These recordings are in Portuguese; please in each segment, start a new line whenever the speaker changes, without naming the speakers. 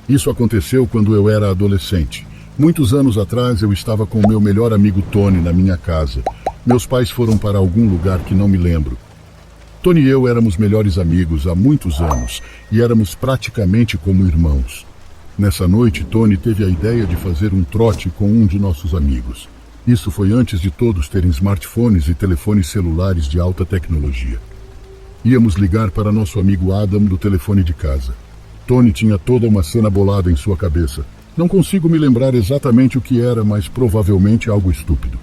Isso aconteceu quando eu era adolescente. Muitos anos atrás eu estava com o meu melhor amigo Tony na minha casa. Meus pais foram para algum lugar que não me lembro. Tony e eu éramos melhores amigos há muitos anos e éramos praticamente como irmãos. Nessa noite, Tony teve a ideia de fazer um trote com um de nossos amigos. Isso foi antes de todos terem smartphones e telefones celulares de alta tecnologia. Íamos ligar para nosso amigo Adam do telefone de casa. Tony tinha toda uma cena bolada em sua cabeça. Não consigo me lembrar exatamente o que era, mas provavelmente algo estúpido.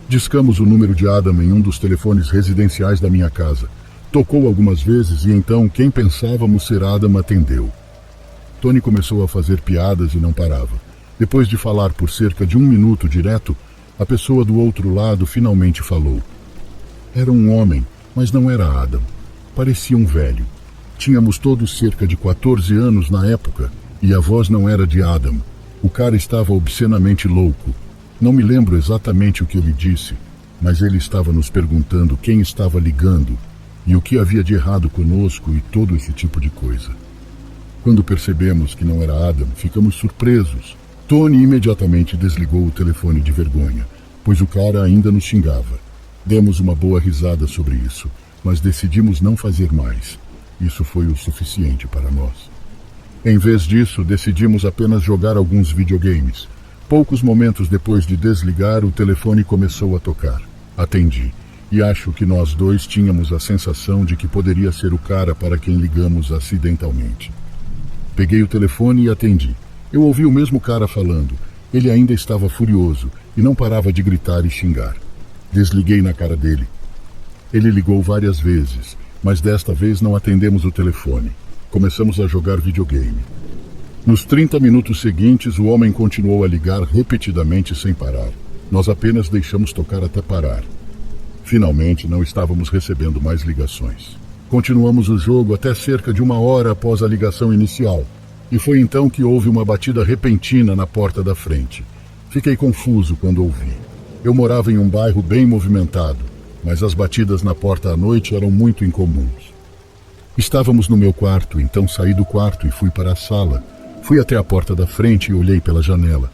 Discamos o número de Adam em um dos telefones residenciais da minha casa. Tocou algumas vezes e então quem pensávamos ser Adam atendeu. Tony começou a fazer piadas e não parava. Depois de falar por cerca de 1 minuto direto, a pessoa do outro lado finalmente falou. Era um homem, mas não era Adam. Parecia um velho. Tínhamos todos cerca de 14 anos na época e a voz não era de Adam. O cara estava obscenamente louco. Não me lembro exatamente o que ele disse, mas ele estava nos perguntando quem estava ligando e o que havia de errado conosco e todo esse tipo de coisa. Quando percebemos que não era Adam, ficamos surpresos. Tony imediatamente desligou o telefone de vergonha, pois o cara ainda nos xingava. Demos uma boa risada sobre isso, mas decidimos não fazer mais. Isso foi o suficiente para nós. Em vez disso, decidimos apenas jogar alguns videogames. Poucos momentos depois de desligar, o telefone começou a tocar. Atendi, e acho que nós dois tínhamos a sensação de que poderia ser o cara para quem ligamos acidentalmente. Peguei o telefone e atendi. Eu ouvi o mesmo cara falando. Ele ainda estava furioso e não parava de gritar e xingar. Desliguei na cara dele. Ele ligou várias vezes, mas desta vez não atendemos o telefone. Começamos a jogar videogame. Nos 30 minutos seguintes, o homem continuou a ligar repetidamente sem parar. Nós apenas deixamos tocar até parar. Finalmente, não estávamos recebendo mais ligações. Continuamos o jogo até cerca de 1 hora após a ligação inicial. E foi então que houve uma batida repentina na porta da frente. Fiquei confuso quando ouvi. Eu morava em um bairro bem movimentado, mas as batidas na porta à noite eram muito incomuns. Estávamos no meu quarto, então saí do quarto e fui para a sala. Fui até a porta da frente e olhei pela janela.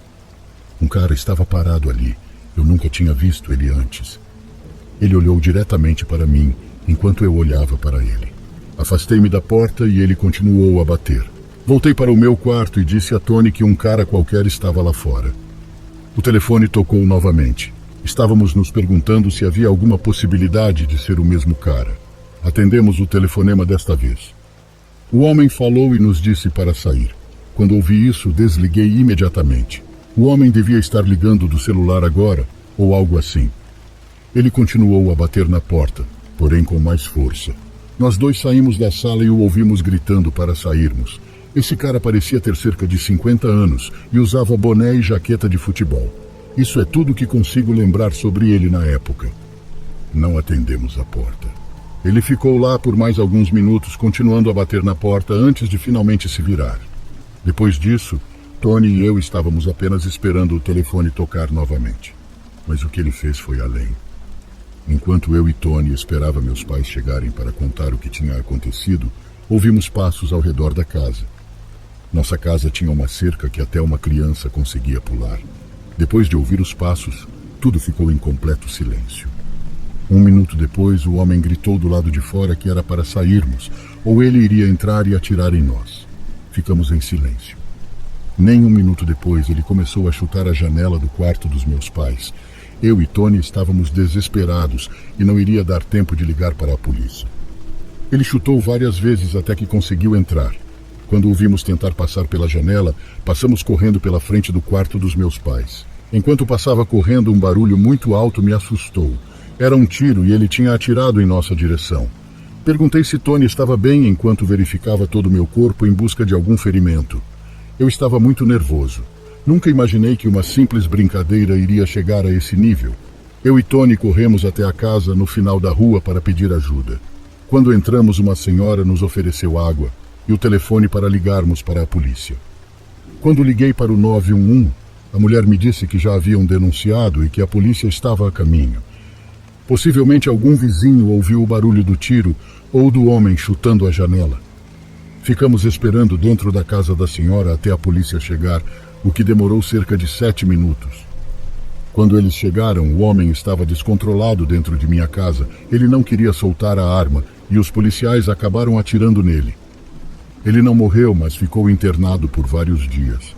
Um cara estava parado ali. Eu nunca tinha visto ele antes. Ele olhou diretamente para mim, enquanto eu olhava para ele. Afastei-me da porta e ele continuou a bater. Voltei para o meu quarto e disse a Tony que um cara qualquer estava lá fora. O telefone tocou novamente. Estávamos nos perguntando se havia alguma possibilidade de ser o mesmo cara. Atendemos o telefonema desta vez. O homem falou e nos disse para sair. Quando ouvi isso, desliguei imediatamente. O homem devia estar ligando do celular agora, ou algo assim. Ele continuou a bater na porta, porém com mais força. Nós dois saímos da sala e o ouvimos gritando para sairmos. Esse cara parecia ter cerca de 50 anos e usava boné e jaqueta de futebol. Isso é tudo que consigo lembrar sobre ele na época. Não atendemos a porta. Ele ficou lá por mais alguns minutos, continuando a bater na porta antes de finalmente se virar. Depois disso, Tony e eu estávamos apenas esperando o telefone tocar novamente. Mas o que ele fez foi além. Enquanto eu e Tony esperava meus pais chegarem para contar o que tinha acontecido, ouvimos passos ao redor da casa. Nossa casa tinha uma cerca que até uma criança conseguia pular. Depois de ouvir os passos, tudo ficou em completo silêncio. 1 minuto depois, o homem gritou do lado de fora que era para sairmos, ou ele iria entrar e atirar em nós. Ficamos em silêncio. Nem 1 minuto depois, ele começou a chutar a janela do quarto dos meus pais. Eu e Tony estávamos desesperados e não iria dar tempo de ligar para a polícia. Ele chutou várias vezes até que conseguiu entrar. Quando o vimos tentar passar pela janela, passamos correndo pela frente do quarto dos meus pais. Enquanto passava correndo, um barulho muito alto me assustou. Era um tiro e ele tinha atirado em nossa direção. Perguntei se Tony estava bem enquanto verificava todo o meu corpo em busca de algum ferimento. Eu estava muito nervoso. Nunca imaginei que uma simples brincadeira iria chegar a esse nível. Eu e Tony corremos até a casa no final da rua para pedir ajuda. Quando entramos, uma senhora nos ofereceu água e o telefone para ligarmos para a polícia. Quando liguei para o 911, a mulher me disse que já haviam denunciado e que a polícia estava a caminho. Possivelmente algum vizinho ouviu o barulho do tiro ou do homem chutando a janela. Ficamos esperando dentro da casa da senhora até a polícia chegar, o que demorou cerca de 7 minutos. Quando eles chegaram, o homem estava descontrolado dentro de minha casa. Ele não queria soltar a arma e os policiais acabaram atirando nele. Ele não morreu, mas ficou internado por vários dias.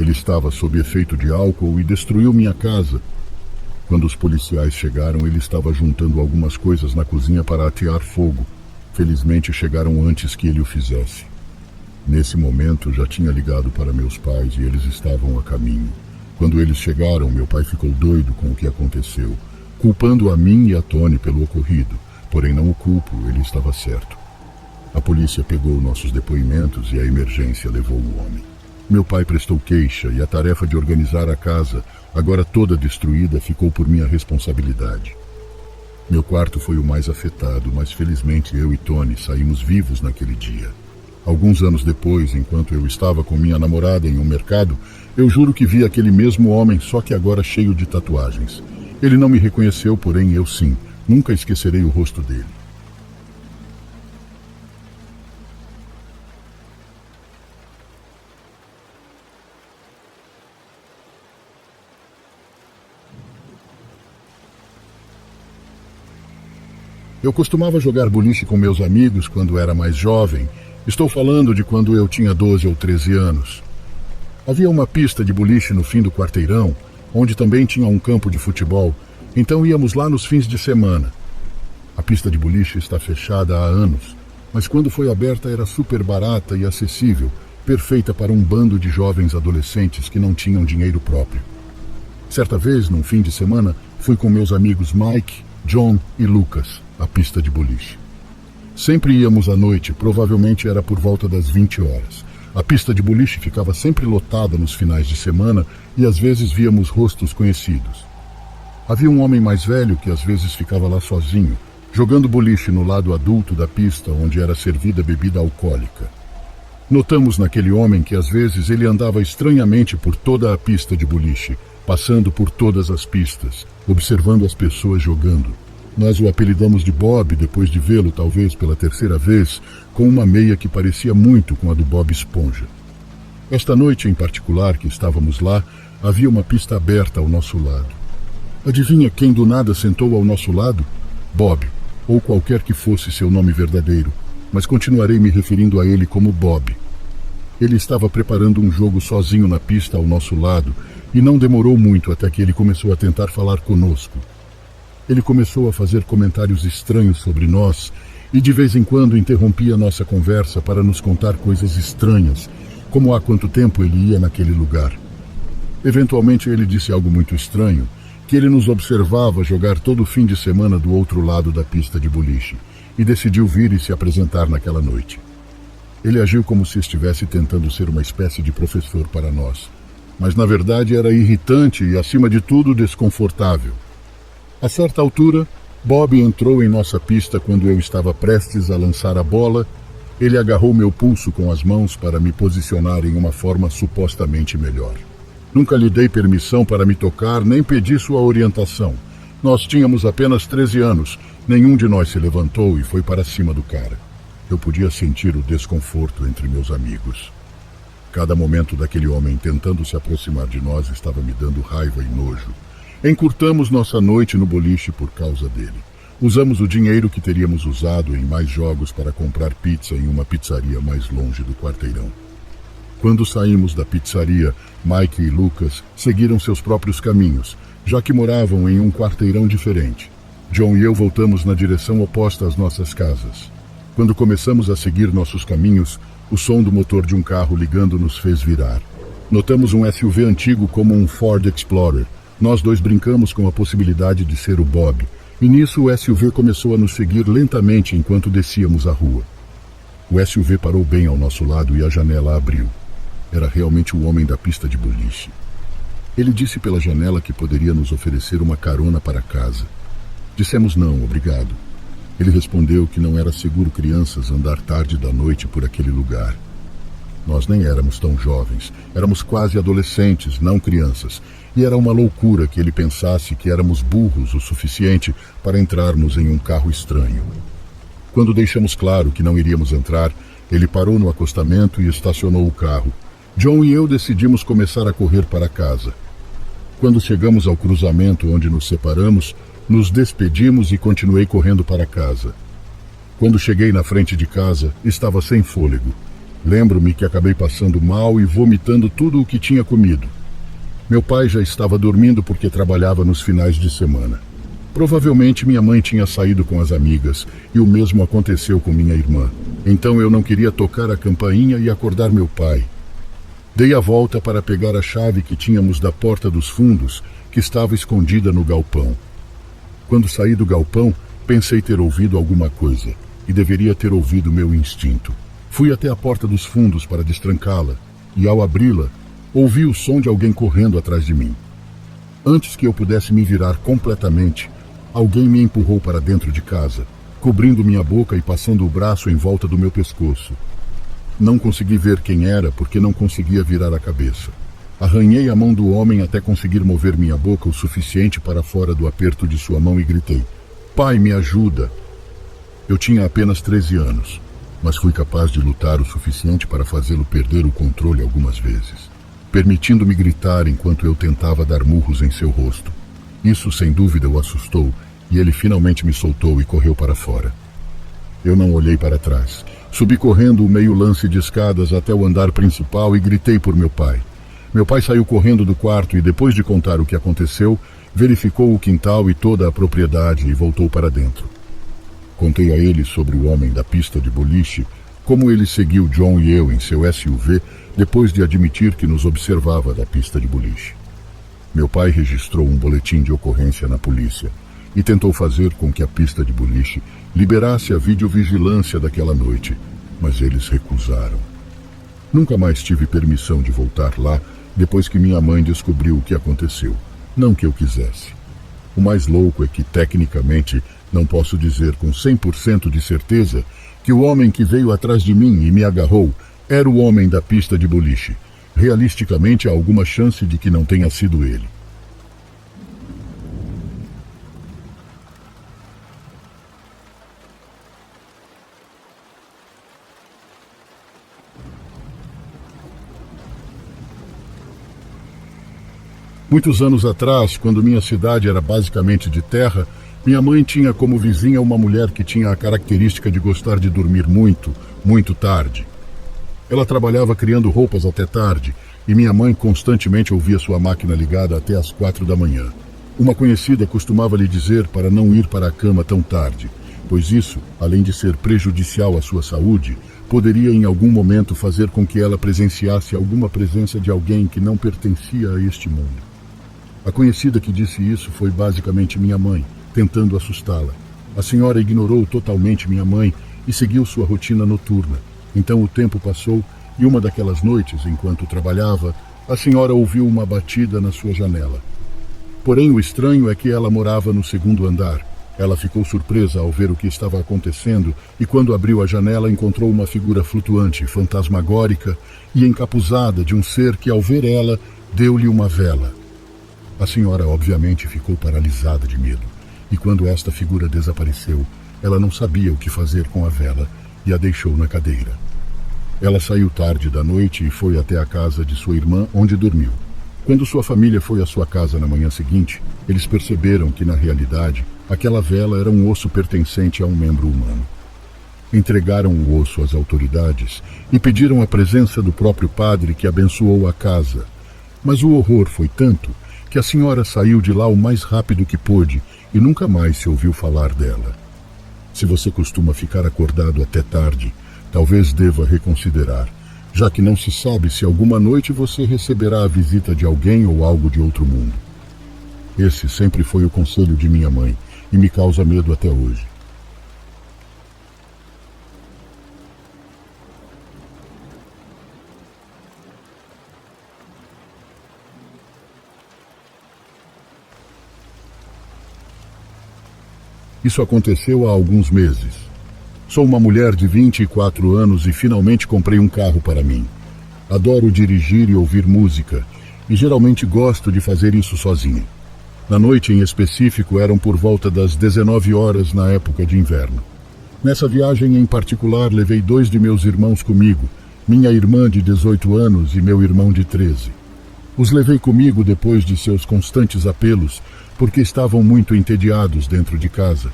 Ele estava sob efeito de álcool e destruiu minha casa. Quando os policiais chegaram, ele estava juntando algumas coisas na cozinha para atear fogo. Felizmente chegaram antes que ele o fizesse. Nesse momento, já tinha ligado para meus pais e eles estavam a caminho. Quando eles chegaram, meu pai ficou doido com o que aconteceu, culpando a mim e a Tony pelo ocorrido. Porém, não o culpo, ele estava certo. A polícia pegou nossos depoimentos e a emergência levou o homem. Meu pai prestou queixa e a tarefa de organizar a casa, agora toda destruída, ficou por minha responsabilidade. Meu quarto foi o mais afetado, mas felizmente eu e Tony saímos vivos naquele dia. Alguns anos depois, enquanto eu estava com minha namorada em um mercado, eu juro que vi aquele mesmo homem, só que agora cheio de tatuagens. Ele não me reconheceu, porém eu sim. Nunca esquecerei o rosto dele. Eu costumava jogar boliche com meus amigos quando era mais jovem. Estou falando de quando eu tinha 12 ou 13 anos. Havia uma pista de boliche no fim do quarteirão, onde também tinha um campo de futebol, então íamos lá nos fins de semana. A pista de boliche está fechada há anos, mas quando foi aberta era super barata e acessível, perfeita para um bando de jovens adolescentes que não tinham dinheiro próprio. Certa vez, num fim de semana, fui com meus amigos Mike, John e Lucas à pista de boliche. Sempre íamos à noite, provavelmente era por volta das 20 horas. A pista de boliche ficava sempre lotada nos finais de semana e às vezes víamos rostos conhecidos. Havia um homem mais velho que às vezes ficava lá sozinho, jogando boliche no lado adulto da pista onde era servida bebida alcoólica. Notamos naquele homem que às vezes ele andava estranhamente por toda a pista de boliche, passando por todas as pistas, observando as pessoas jogando. Nós o apelidamos de Bob depois de vê-lo, talvez pela terceira vez, com uma meia que parecia muito com a do Bob Esponja. Esta noite em particular que estávamos lá, havia uma pista aberta ao nosso lado. Adivinha quem do nada sentou ao nosso lado? Bob, ou qualquer que fosse seu nome verdadeiro, mas continuarei me referindo a ele como Bob. Ele estava preparando um jogo sozinho na pista ao nosso lado e não demorou muito até que ele começou a tentar falar conosco. Ele começou a fazer comentários estranhos sobre nós e de vez em quando interrompia nossa conversa para nos contar coisas estranhas, como há quanto tempo ele ia naquele lugar. Eventualmente ele disse algo muito estranho, que ele nos observava jogar todo fim de semana do outro lado da pista de boliche e decidiu vir e se apresentar naquela noite. Ele agiu como se estivesse tentando ser uma espécie de professor para nós, mas na verdade era irritante e, acima de tudo, desconfortável. A certa altura, Bob entrou em nossa pista quando eu estava prestes a lançar a bola. Ele agarrou meu pulso com as mãos para me posicionar em uma forma supostamente melhor. Nunca lhe dei permissão para me tocar, nem pedi sua orientação. Nós tínhamos apenas 13 anos. Nenhum de nós se levantou e foi para cima do cara. Eu podia sentir o desconforto entre meus amigos. Cada momento daquele homem tentando se aproximar de nós estava me dando raiva e nojo. Encurtamos nossa noite no boliche por causa dele. Usamos o dinheiro que teríamos usado em mais jogos para comprar pizza em uma pizzaria mais longe do quarteirão. Quando saímos da pizzaria, Mike e Lucas seguiram seus próprios caminhos, já que moravam em um quarteirão diferente. John e eu voltamos na direção oposta às nossas casas. Quando começamos a seguir nossos caminhos, o som do motor de um carro ligando nos fez virar. Notamos um SUV antigo como um Ford Explorer. Nós dois brincamos com a possibilidade de ser o Bob, e nisso o SUV começou a nos seguir lentamente enquanto descíamos a rua. O SUV parou bem ao nosso lado e a janela abriu. Era realmente o homem da pista de boliche. Ele disse pela janela que poderia nos oferecer uma carona para casa. Dissemos não, obrigado. Ele respondeu que não era seguro crianças andar tarde da noite por aquele lugar. Nós nem éramos tão jovens, éramos quase adolescentes, não crianças, e era uma loucura que ele pensasse que éramos burros o suficiente para entrarmos em um carro estranho. Quando deixamos claro que não iríamos entrar, Ele parou no acostamento e estacionou o carro. John e eu decidimos começar a correr para casa. Quando chegamos ao cruzamento onde nos separamos, nos despedimos e continuei correndo para casa. Quando cheguei na frente de casa, estava sem fôlego. Lembro-me que acabei passando mal e vomitando tudo o que tinha comido. Meu pai já estava dormindo porque trabalhava nos finais de semana. Provavelmente minha mãe tinha saído com as amigas e o mesmo aconteceu com minha irmã. Então eu não queria tocar a campainha e acordar meu pai. Dei a volta para pegar a chave que tínhamos da porta dos fundos, que estava escondida no galpão. Quando saí do galpão, pensei ter ouvido alguma coisa e deveria ter ouvido meu instinto. Fui até a porta dos fundos para destrancá-la e, ao abri-la, ouvi o som de alguém correndo atrás de mim. Antes que eu pudesse me virar completamente, alguém me empurrou para dentro de casa, cobrindo minha boca e passando o braço em volta do meu pescoço. Não consegui ver quem era porque não conseguia virar a cabeça. Arranhei a mão do homem até conseguir mover minha boca o suficiente para fora do aperto de sua mão e gritei: "Pai, me ajuda!" Eu tinha apenas 13 anos, mas fui capaz de lutar o suficiente para fazê-lo perder o controle algumas vezes, permitindo-me gritar enquanto eu tentava dar murros em seu rosto. Isso, sem dúvida, o assustou e ele finalmente me soltou e correu para fora. Eu não olhei para trás. Subi correndo o meio lance de escadas até o andar principal e gritei por meu pai. Meu pai saiu correndo do quarto e, depois de contar o que aconteceu, verificou o quintal e toda a propriedade e voltou para dentro. Contei a ele sobre o homem da pista de boliche, como ele seguiu John e eu em seu SUV depois de admitir que nos observava da pista de boliche. Meu pai registrou um boletim de ocorrência na polícia e tentou fazer com que a pista de boliche liberasse a videovigilância daquela noite, mas eles recusaram. Nunca mais tive permissão de voltar lá depois que minha mãe descobriu o que aconteceu. Não que eu quisesse. O mais louco é que, tecnicamente, não posso dizer com 100% de certeza que o homem que veio atrás de mim e me agarrou era o homem da pista de boliche. Realisticamente, há alguma chance de que não tenha sido ele. Muitos anos atrás, quando minha cidade era basicamente de terra, minha mãe tinha como vizinha uma mulher que tinha a característica de gostar de dormir muito, muito tarde. Ela trabalhava criando roupas até tarde e minha mãe constantemente ouvia sua máquina ligada até às 4 da manhã. Uma conhecida costumava lhe dizer para não ir para a cama tão tarde, pois isso, além de ser prejudicial à sua saúde, poderia em algum momento fazer com que ela presenciasse alguma presença de alguém que não pertencia a este mundo. A conhecida que disse isso foi basicamente minha mãe, tentando assustá-la. A senhora ignorou totalmente minha mãe e seguiu sua rotina noturna. Então o tempo passou e uma daquelas noites, enquanto trabalhava, a senhora ouviu uma batida na sua janela. Porém, o estranho é que ela morava no segundo andar. Ela ficou surpresa ao ver o que estava acontecendo e, quando abriu a janela, encontrou uma figura flutuante, fantasmagórica e encapuzada de um ser que, ao ver ela, deu-lhe uma vela. A senhora, obviamente, ficou paralisada de medo, e quando esta figura desapareceu, ela não sabia o que fazer com a vela e a deixou na cadeira. Ela saiu tarde da noite e foi até a casa de sua irmã, onde dormiu. Quando sua família foi à sua casa na manhã seguinte, eles perceberam que, na realidade, aquela vela era um osso pertencente a um membro humano. Entregaram o osso às autoridades e pediram a presença do próprio padre que abençoou a casa. Mas o horror foi tanto que a senhora saiu de lá o mais rápido que pôde e nunca mais se ouviu falar dela. Se você costuma ficar acordado até tarde, talvez deva reconsiderar, já que não se sabe se alguma noite você receberá a visita de alguém ou algo de outro mundo. Esse sempre foi o conselho de minha mãe e me causa medo até hoje. Isso aconteceu há alguns meses. Sou uma mulher de 24 anos e finalmente comprei um carro para mim. Adoro dirigir e ouvir música, e geralmente gosto de fazer isso sozinha. Na noite em específico eram por volta das 19 horas na época de inverno. Nessa viagem em particular, levei 2 de meus irmãos comigo, minha irmã de 18 anos e meu irmão de 13. Os levei comigo depois de seus constantes apelos, porque estavam muito entediados dentro de casa.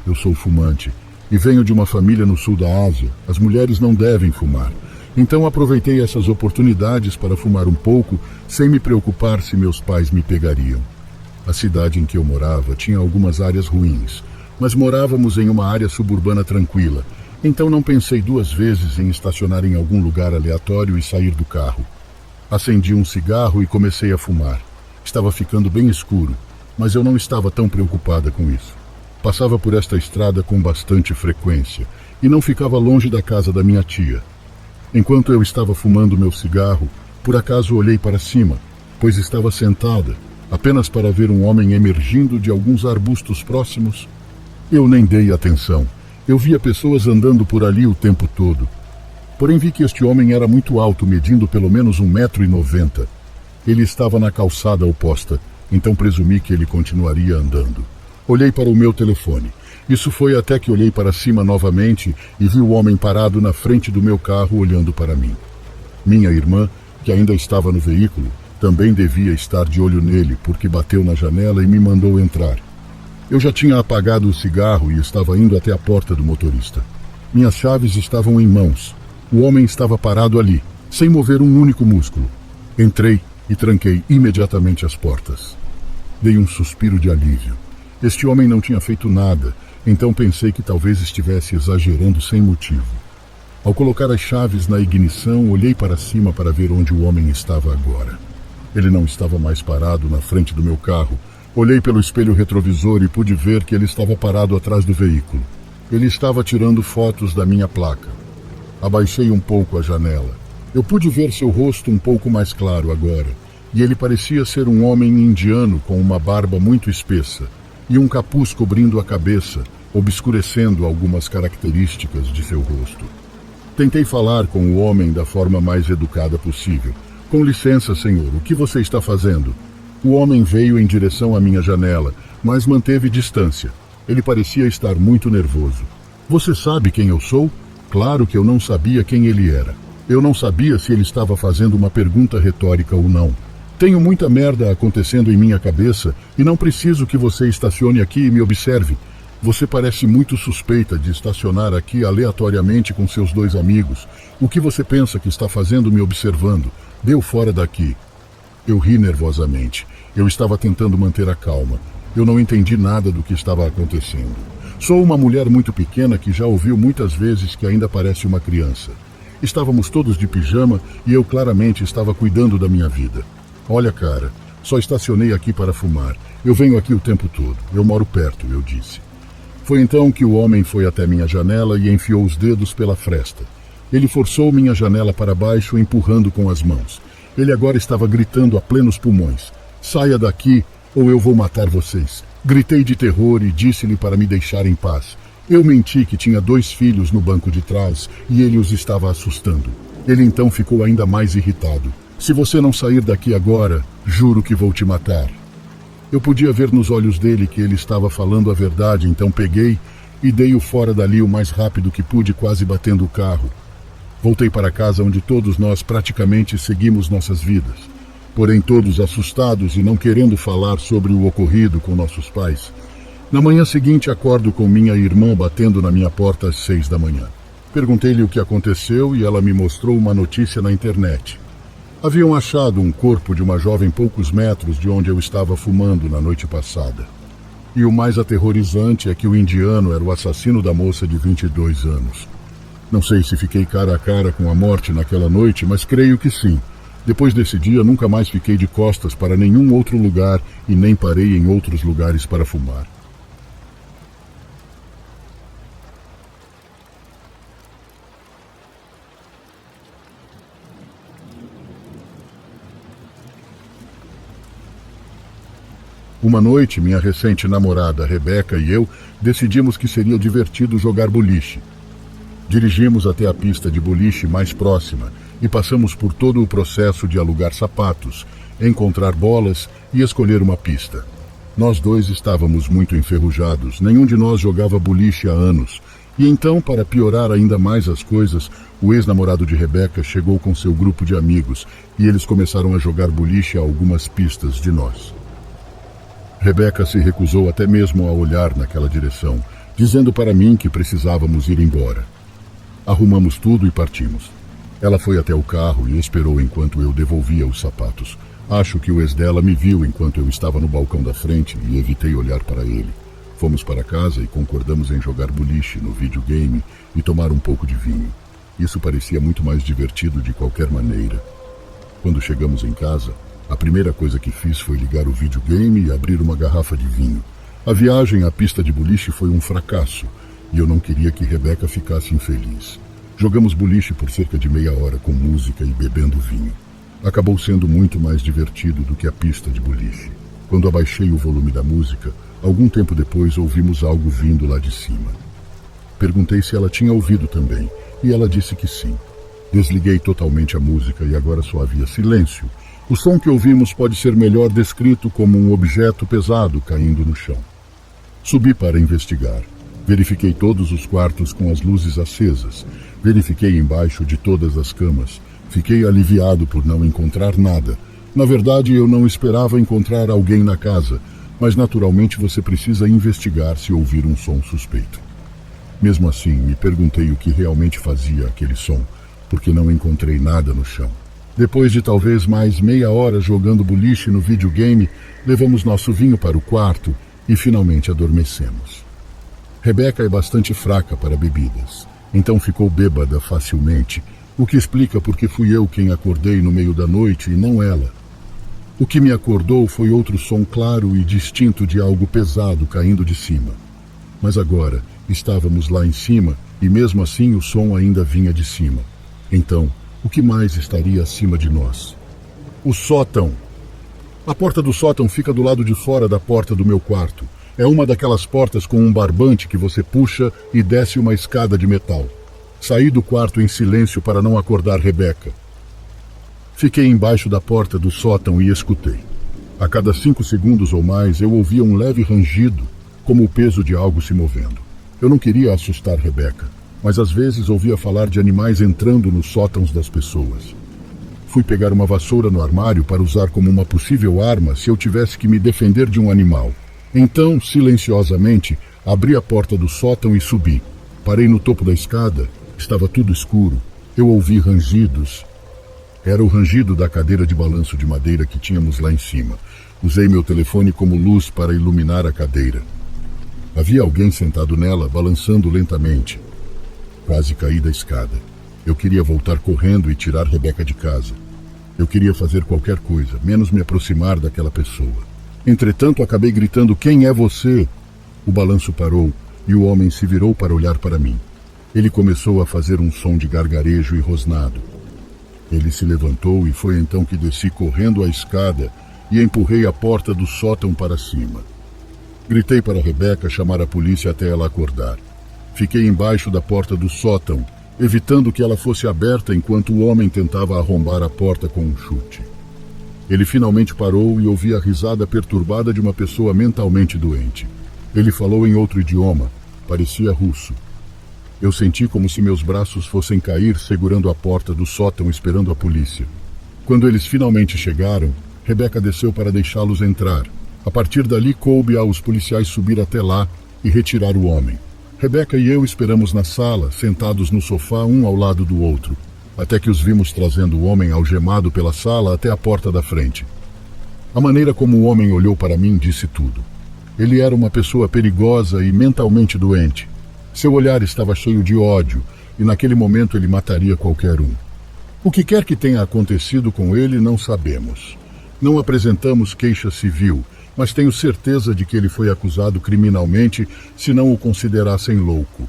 Eu sou fumante e venho de uma família no sul da Ásia. As mulheres não devem fumar. Então aproveitei essas oportunidades para fumar um pouco, sem me preocupar se meus pais me pegariam. A cidade em que eu morava tinha algumas áreas ruins, mas morávamos em uma área suburbana tranquila, então não pensei 2 vezes em estacionar em algum lugar aleatório e sair do carro. Acendi um cigarro e comecei a fumar. Estava ficando bem escuro, mas eu não estava tão preocupada com isso. Passava por esta estrada com bastante frequência e não ficava longe da casa da minha tia. Enquanto eu estava fumando meu cigarro, por acaso olhei para cima, pois estava sentada, apenas para ver um homem emergindo de alguns arbustos próximos. Eu nem dei atenção. Eu via pessoas andando por ali o tempo todo. Porém vi que este homem era muito alto, medindo pelo menos 1,90 m. Ele estava na calçada oposta, então presumi que ele continuaria andando. Olhei para o meu telefone. Isso foi até que olhei para cima novamente e vi o homem parado na frente do meu carro olhando para mim. Minha irmã, que ainda estava no veículo, também devia estar de olho nele, porque bateu na janela e me mandou entrar. Eu já tinha apagado o cigarro e estava indo até a porta do motorista. Minhas chaves estavam em mãos. O homem estava parado ali, sem mover um único músculo. Entrei e tranquei imediatamente as portas. Dei um suspiro de alívio. Este homem não tinha feito nada, então pensei que talvez estivesse exagerando sem motivo. Ao colocar as chaves na ignição, olhei para cima para ver onde o homem estava agora. Ele não estava mais parado na frente do meu carro. Olhei pelo espelho retrovisor e pude ver que ele estava parado atrás do veículo. Ele estava tirando fotos da minha placa. Abaixei um pouco a janela. Eu pude ver seu rosto um pouco mais claro agora, e ele parecia ser um homem indiano com uma barba muito espessa e um capuz cobrindo a cabeça, obscurecendo algumas características de seu rosto. Tentei falar com o homem da forma mais educada possível. Com licença, senhor, o que você está fazendo? O homem veio em direção à minha janela, mas manteve distância. Ele parecia estar muito nervoso. Você sabe quem eu sou? Claro que eu não sabia quem ele era. Eu não sabia se ele estava fazendo uma pergunta retórica ou não. Tenho muita merda acontecendo em minha cabeça e não preciso que você estacione aqui e me observe. Você parece muito suspeita de estacionar aqui aleatoriamente com seus 2 amigos. O que você pensa que está fazendo me observando? Deu fora daqui. Eu ri nervosamente. Eu estava tentando manter a calma. Eu não entendi nada do que estava acontecendo. Sou uma mulher muito pequena que já ouviu muitas vezes que ainda parece uma criança. Estávamos todos de pijama e eu claramente estava cuidando da minha vida. Olha, cara, só estacionei aqui para fumar. Eu venho aqui o tempo todo. Eu moro perto, eu disse. Foi então que o homem foi até minha janela e enfiou os dedos pela fresta. Ele forçou minha janela para baixo, empurrando com as mãos. Ele agora estava gritando a plenos pulmões. Saia daqui ou eu vou matar vocês. Gritei de terror e disse-lhe para me deixar em paz. Eu menti que tinha 2 filhos no banco de trás e ele os estava assustando. Ele então ficou ainda mais irritado. Se você não sair daqui agora, juro que vou te matar. Eu podia ver nos olhos dele que ele estava falando a verdade, então peguei e dei-o fora dali o mais rápido que pude, quase batendo o carro. Voltei para casa onde todos nós praticamente seguimos nossas vidas. Porém todos assustados e não querendo falar sobre o ocorrido com nossos pais. Na manhã seguinte acordo com minha irmã batendo na minha porta às 6 da manhã. Perguntei-lhe o que aconteceu e ela me mostrou uma notícia na internet. Haviam achado um corpo de uma jovem poucos metros de onde eu estava fumando na noite passada. E o mais aterrorizante é que o indiano era o assassino da moça de 22 anos. Não sei se fiquei cara a cara com a morte naquela noite, mas creio que sim. Depois desse dia, nunca mais fiquei de costas para nenhum outro lugar e nem parei em outros lugares para fumar. Uma noite, minha recente namorada, Rebeca, e eu decidimos que seria divertido jogar boliche. Dirigimos até a pista de boliche mais próxima e passamos por todo o processo de alugar sapatos, encontrar bolas e escolher uma pista. Nós 2 estávamos muito enferrujados, nenhum de nós jogava boliche há anos, E então, para piorar ainda mais as coisas, o ex-namorado de Rebeca chegou com seu grupo de amigos e eles começaram a jogar boliche a algumas pistas de nós. Rebeca se recusou até mesmo a olhar naquela direção, dizendo para mim que precisávamos ir embora. Arrumamos tudo e partimos. Ela foi até o carro e esperou enquanto eu devolvia os sapatos. Acho que o ex dela me viu enquanto eu estava no balcão da frente e evitei olhar para ele. Fomos para casa e concordamos em jogar boliche no videogame e tomar um pouco de vinho. Isso parecia muito mais divertido de qualquer maneira. Quando chegamos em casa, a primeira coisa que fiz foi ligar o videogame e abrir uma garrafa de vinho. A viagem à pista de boliche foi um fracasso e eu não queria que Rebeca ficasse infeliz. Jogamos boliche por cerca de meia hora com música e bebendo vinho. Acabou sendo muito mais divertido do que a pista de boliche. Quando abaixei o volume da música, algum tempo depois ouvimos algo vindo lá de cima. Perguntei se ela tinha ouvido também, e ela disse que sim. Desliguei totalmente a música e agora só havia silêncio. O som que ouvimos pode ser melhor descrito como um objeto pesado caindo no chão. Subi para investigar. Verifiquei todos os quartos com as luzes acesas. Verifiquei embaixo de todas as camas. Fiquei aliviado por não encontrar nada. Na verdade, eu não esperava encontrar alguém na casa, mas naturalmente você precisa investigar se ouvir um som suspeito. Mesmo assim, me perguntei o que realmente fazia aquele som, porque não encontrei nada no chão. Depois de talvez mais meia hora jogando boliche no videogame, levamos nosso vinho para o quarto e finalmente adormecemos. Rebeca é bastante fraca para bebidas, então ficou bêbada facilmente, o que explica porque fui eu quem acordei no meio da noite e não ela. O que me acordou foi outro som claro e distinto de algo pesado caindo de cima. Mas agora estávamos lá em cima e mesmo assim o som ainda vinha de cima. Então, o que mais estaria acima de nós? O sótão. A porta do sótão fica do lado de fora da porta do meu quarto. É uma daquelas portas com um barbante que você puxa e desce uma escada de metal. Saí do quarto em silêncio para não acordar Rebeca. Fiquei embaixo da porta do sótão e escutei. A cada 5 segundos ou mais eu ouvia um leve rangido, como o peso de algo se movendo. Eu não queria assustar Rebeca, mas às vezes ouvia falar de animais entrando nos sótãos das pessoas. Fui pegar uma vassoura no armário para usar como uma possível arma se eu tivesse que me defender de um animal. Então, silenciosamente, abri a porta do sótão e subi. Parei no topo da escada. Estava tudo escuro. Eu ouvi rangidos. Era o rangido da cadeira de balanço de madeira que tínhamos lá em cima. Usei meu telefone como luz para iluminar a cadeira. Havia alguém sentado nela, balançando lentamente. Quase caí da escada. Eu queria voltar correndo e tirar Rebeca de casa. Eu queria fazer qualquer coisa, menos me aproximar daquela pessoa. Entretanto, acabei gritando: "Quem é você?" O balanço parou e o homem se virou para olhar para mim. Ele começou a fazer um som de gargarejo e rosnado. Ele se levantou e foi então que desci correndo a escada e empurrei a porta do sótão para cima. Gritei para Rebeca chamar a polícia até ela acordar. Fiquei embaixo da porta do sótão, evitando que ela fosse aberta enquanto o homem tentava arrombar a porta com um chute. Ele finalmente parou e ouvi a risada perturbada de uma pessoa mentalmente doente. Ele falou em outro idioma, parecia russo. Eu senti como se meus braços fossem cair segurando a porta do sótão esperando a polícia. Quando eles finalmente chegaram, Rebeca desceu para deixá-los entrar. A partir dali coube aos policiais subir até lá e retirar o homem. Rebeca e eu esperamos na sala, sentados no sofá um ao lado do outro, até que os vimos trazendo o homem algemado pela sala até a porta da frente. A maneira como o homem olhou para mim disse tudo. Ele era uma pessoa perigosa e mentalmente doente. Seu olhar estava cheio de ódio e naquele momento ele mataria qualquer um. O que quer que tenha acontecido com ele, não sabemos. Não apresentamos queixa civil, mas tenho certeza de que ele foi acusado criminalmente se não o considerassem louco.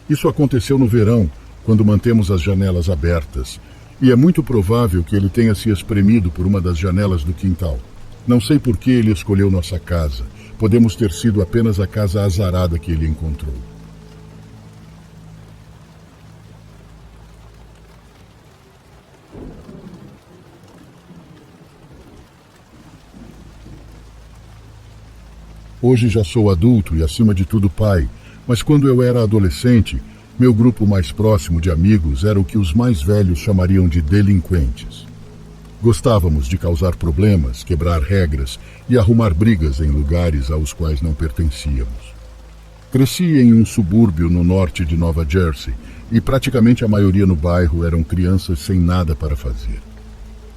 Isso aconteceu no verão, quando mantemos as janelas abertas, e é muito provável que ele tenha se espremido por uma das janelas do quintal. Não sei por que ele escolheu nossa casa. Podemos ter sido apenas a casa azarada que ele encontrou. Hoje já sou adulto e, acima de tudo, pai, mas quando eu era adolescente, Meu grupo mais próximo de amigos era o que os mais velhos chamariam de delinquentes. Gostávamos de causar problemas, quebrar regras e arrumar brigas em lugares aos quais não pertencíamos. Cresci em um subúrbio no norte de Nova Jersey e praticamente a maioria no bairro eram crianças sem nada para fazer.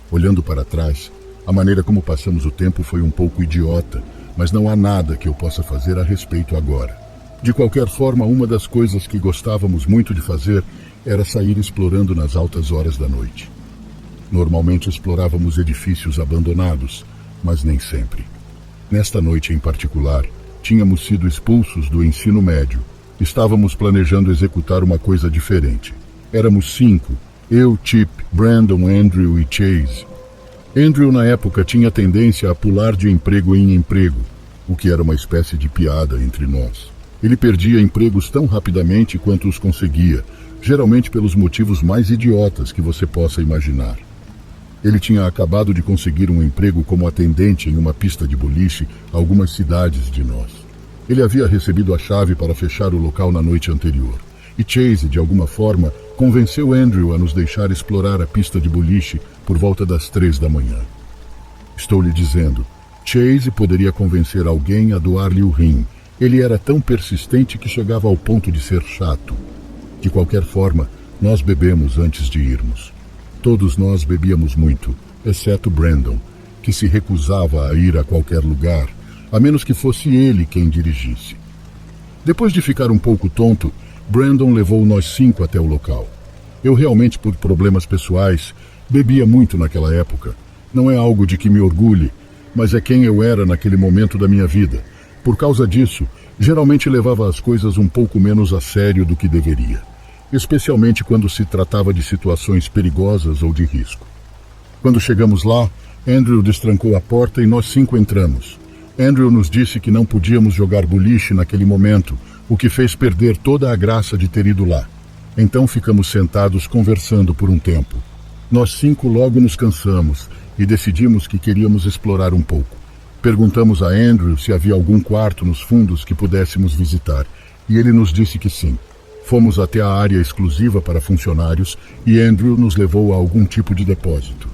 Olhando para trás, a maneira como passamos o tempo foi um pouco idiota, mas não há nada que eu possa fazer a respeito agora. De qualquer forma, uma das coisas que gostávamos muito de fazer era sair explorando nas altas horas da noite. Normalmente explorávamos edifícios abandonados, mas nem sempre. Nesta noite em particular, tínhamos sido expulsos do ensino médio. Estávamos planejando executar uma coisa diferente. Éramos 5, eu, Chip, Brandon, Andrew e Chase. Andrew na época tinha tendência a pular de emprego em emprego, o que era uma espécie de piada entre nós. Ele perdia empregos tão rapidamente quanto os conseguia, geralmente pelos motivos mais idiotas que você possa imaginar. Ele tinha acabado de conseguir um emprego como atendente em uma pista de boliche a algumas cidades de nós. Ele havia recebido a chave para fechar o local na noite anterior. E Chase, de alguma forma, convenceu Andrew a nos deixar explorar a pista de boliche por volta das 3 da manhã. Estou lhe dizendo, Chase poderia convencer alguém a doar-lhe o rim. Ele era tão persistente que chegava ao ponto de ser chato. De qualquer forma, nós bebemos antes de irmos. Todos nós bebíamos muito, exceto Brandon, que se recusava a ir a qualquer lugar, a menos que fosse ele quem dirigisse. Depois de ficar um pouco tonto, Brandon levou nós 5 até o local. Eu realmente, por problemas pessoais, bebia muito naquela época. Não é algo de que me orgulhe, mas é quem eu era naquele momento da minha vida. Por causa disso, geralmente levava as coisas um pouco menos a sério do que deveria, especialmente quando se tratava de situações perigosas ou de risco. Quando chegamos lá, Andrew destrancou a porta e nós 5 entramos. Andrew nos disse que não podíamos jogar boliche naquele momento, o que fez perder toda a graça de ter ido lá. Então ficamos sentados conversando por um tempo. Nós 5 logo nos cansamos e decidimos que queríamos explorar um pouco. Perguntamos a Andrew se havia algum quarto nos fundos que pudéssemos visitar, e ele nos disse que sim. Fomos até a área exclusiva para funcionários e Andrew nos levou a algum tipo de depósito.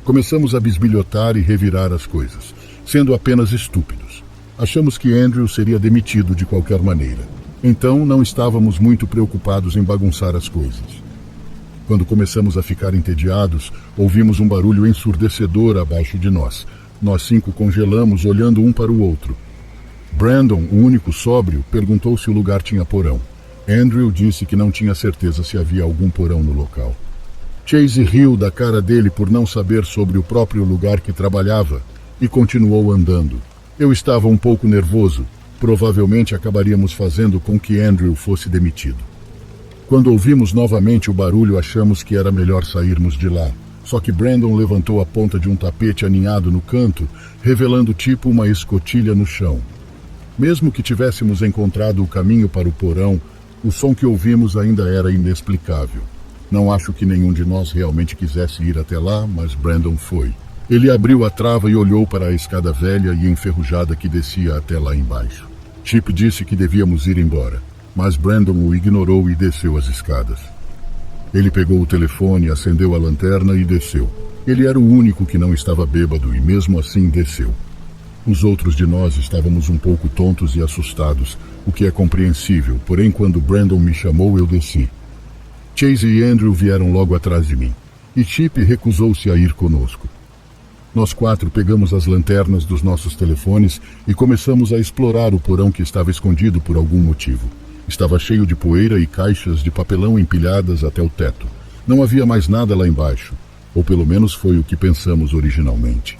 Começamos a bisbilhotar e revirar as coisas, sendo apenas estúpidos. Achamos que Andrew seria demitido de qualquer maneira. Então não estávamos muito preocupados em bagunçar as coisas. Quando começamos a ficar entediados, ouvimos um barulho ensurdecedor abaixo de nós. Nós 5 congelamos, olhando um para o outro. Brandon, o único sóbrio, perguntou se o lugar tinha porão. Andrew disse que não tinha certeza se havia algum porão no local. Chase riu da cara dele por não saber sobre o próprio lugar que trabalhava e continuou andando. Eu estava um pouco nervoso. Provavelmente acabaríamos fazendo com que Andrew fosse demitido. Quando ouvimos novamente o barulho, achamos que era melhor sairmos de lá. Só que Brandon levantou a ponta de um tapete aninhado no canto, revelando tipo uma escotilha no chão. Mesmo que tivéssemos encontrado o caminho para o porão, o som que ouvimos ainda era inexplicável. Não acho que nenhum de nós realmente quisesse ir até lá, mas Brandon foi. Ele abriu a trava e olhou para a escada velha e enferrujada que descia até lá embaixo. Chip disse que devíamos ir embora, mas Brandon o ignorou e desceu as escadas. Ele pegou o telefone, acendeu a lanterna e desceu. Ele era o único que não estava bêbado e mesmo assim desceu. Os outros de nós estávamos um pouco tontos e assustados, o que é compreensível, porém quando Brandon me chamou eu desci. Chase e Andrew vieram logo atrás de mim, e Chip recusou-se a ir conosco. Nós 4 pegamos as lanternas dos nossos telefones e começamos a explorar o porão que estava escondido por algum motivo. Estava cheio de poeira e caixas de papelão empilhadas até o teto. Não havia mais nada lá embaixo, ou pelo menos foi o que pensamos originalmente.